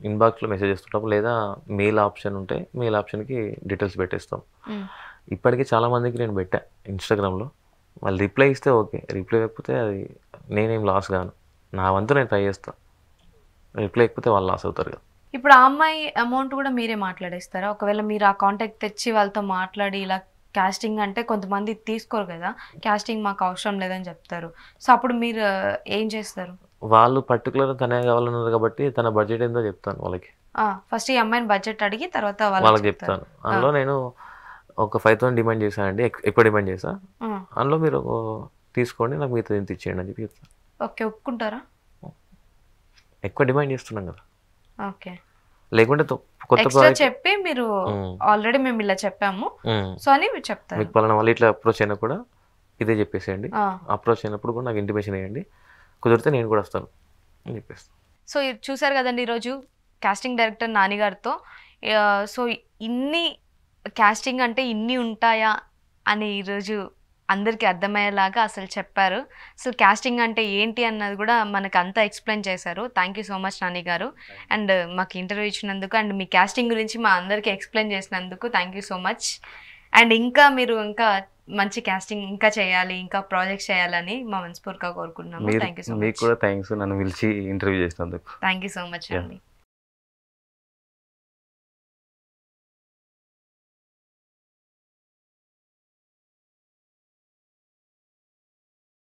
ఇన్బాక్స్లో మెసేజ్ చేస్తుంటాము. లేదా మెయిల్ ఆప్షన్ ఉంటే మెయిల్ ఆప్షన్కి డీటెయిల్స్ పెట్టేస్తాం. ఇప్పటికీ చాలామందికి నేను పెట్టా ఇన్స్టాగ్రామ్లో. వాళ్ళు రిప్లై ఇస్తే ఓకే, రిప్లై ఇవ్వకపోతే అది నేనేం లాస్ కాను. నా వంతు నేను ట్రై చేస్తాను. రిప్లై ఇవ్వకపోతే వాళ్ళు లాస్ అవుతారు కదా. ఇప్పుడు ఆ అమ్మాయి అమౌంట్ కూడా మీరే మాట్లాడేస్తారా? ఒకవేళ మీరు ఆ కాంటాక్ట్ తెచ్చి వాళ్ళతో మాట్లాడి ఇలా కాస్టింగ్ అంటే కొంతమంది తీసుకోరు కదా, కాస్టింగ్ మాకు అవసరం లేదని చెప్తారు, సో అప్పుడు మీరు ఏం చేస్తారు? వాళ్ళు పర్టికులర్ తనే కావాలన్నారు కాబట్టి తన బడ్జెట్ ఏందో చెప్తాను వాళ్ళకి. ఫస్ట్ ఈ అమ్మాయిని బడ్జెట్ అడిగి తర్వాత వాళ్ళకి చెప్తాను. అందులో నేను ఒక 5,000 డిమాండ్ చేశానండి, ఎక్కువ డిమాండ్ చేసా, అందులో మీరు తీసుకోండి, నాకు మిగతా ఎంత ఇచ్చేయండి అని చెప్పి చెప్తాను. ఓకే, ఒప్పుకుంటారా? ఎక్కువ డిమాండ్ చేస్తున్నాం కదా. ఓకే, లేకుంటే కొత్త చెప్పి మీరు ఆల్రెడీ మేము ఇలా చెప్పాము సో అని మీరు చెప్తారు. మీకు పలానా వాళ్ళు ఇట్లా అప్రోచ్ అయినా కూడా ఇదే చెప్పేసేయండి, అప్రోచ్ అయినప్పుడు కూడా నాకు ఇంటిమేషన్ వేయండి, కుదిరితే నేను కూడా వస్తాను అని చెప్పేస్తాను. సో చూసారు కదండి ఈరోజు కాస్టింగ్ డైరెక్టర్ నాని గారితో. సో ఇన్ని కాస్టింగ్ అంటే ఇన్ని ఉంటాయా అని ఈరోజు అందరికీ అర్థమయ్యేలాగా అసలు చెప్పారు. అసలు కాస్టింగ్ అంటే ఏంటి అన్నది కూడా మనకు అంతా ఎక్స్ప్లెయిన్ చేశారు. Thank you so much Nani గారు. అండ్ మాకు ఇంటర్వ్యూ ఇచ్చినందుకు అండ్ మీ కాస్టింగ్ గురించి మా అందరికీ ఎక్స్ప్లెయిన్ చేసినందుకు thank you so much. And ఇంకా మీరు ఇంకా మంచి కాస్టింగ్ ఇంకా చేయాలి, ఇంకా ప్రాజెక్ట్స్ చేయాలని మా మనస్ఫూర్తిగా కోరుకుంటున్నాము. Thank you so much. మీకు కూడా థ్యాంక్స్ నన్ను పిలిచి ఇంటర్వ్యూ చేసినందుకు. థ్యాంక్ యూ సో మచ్ అండి.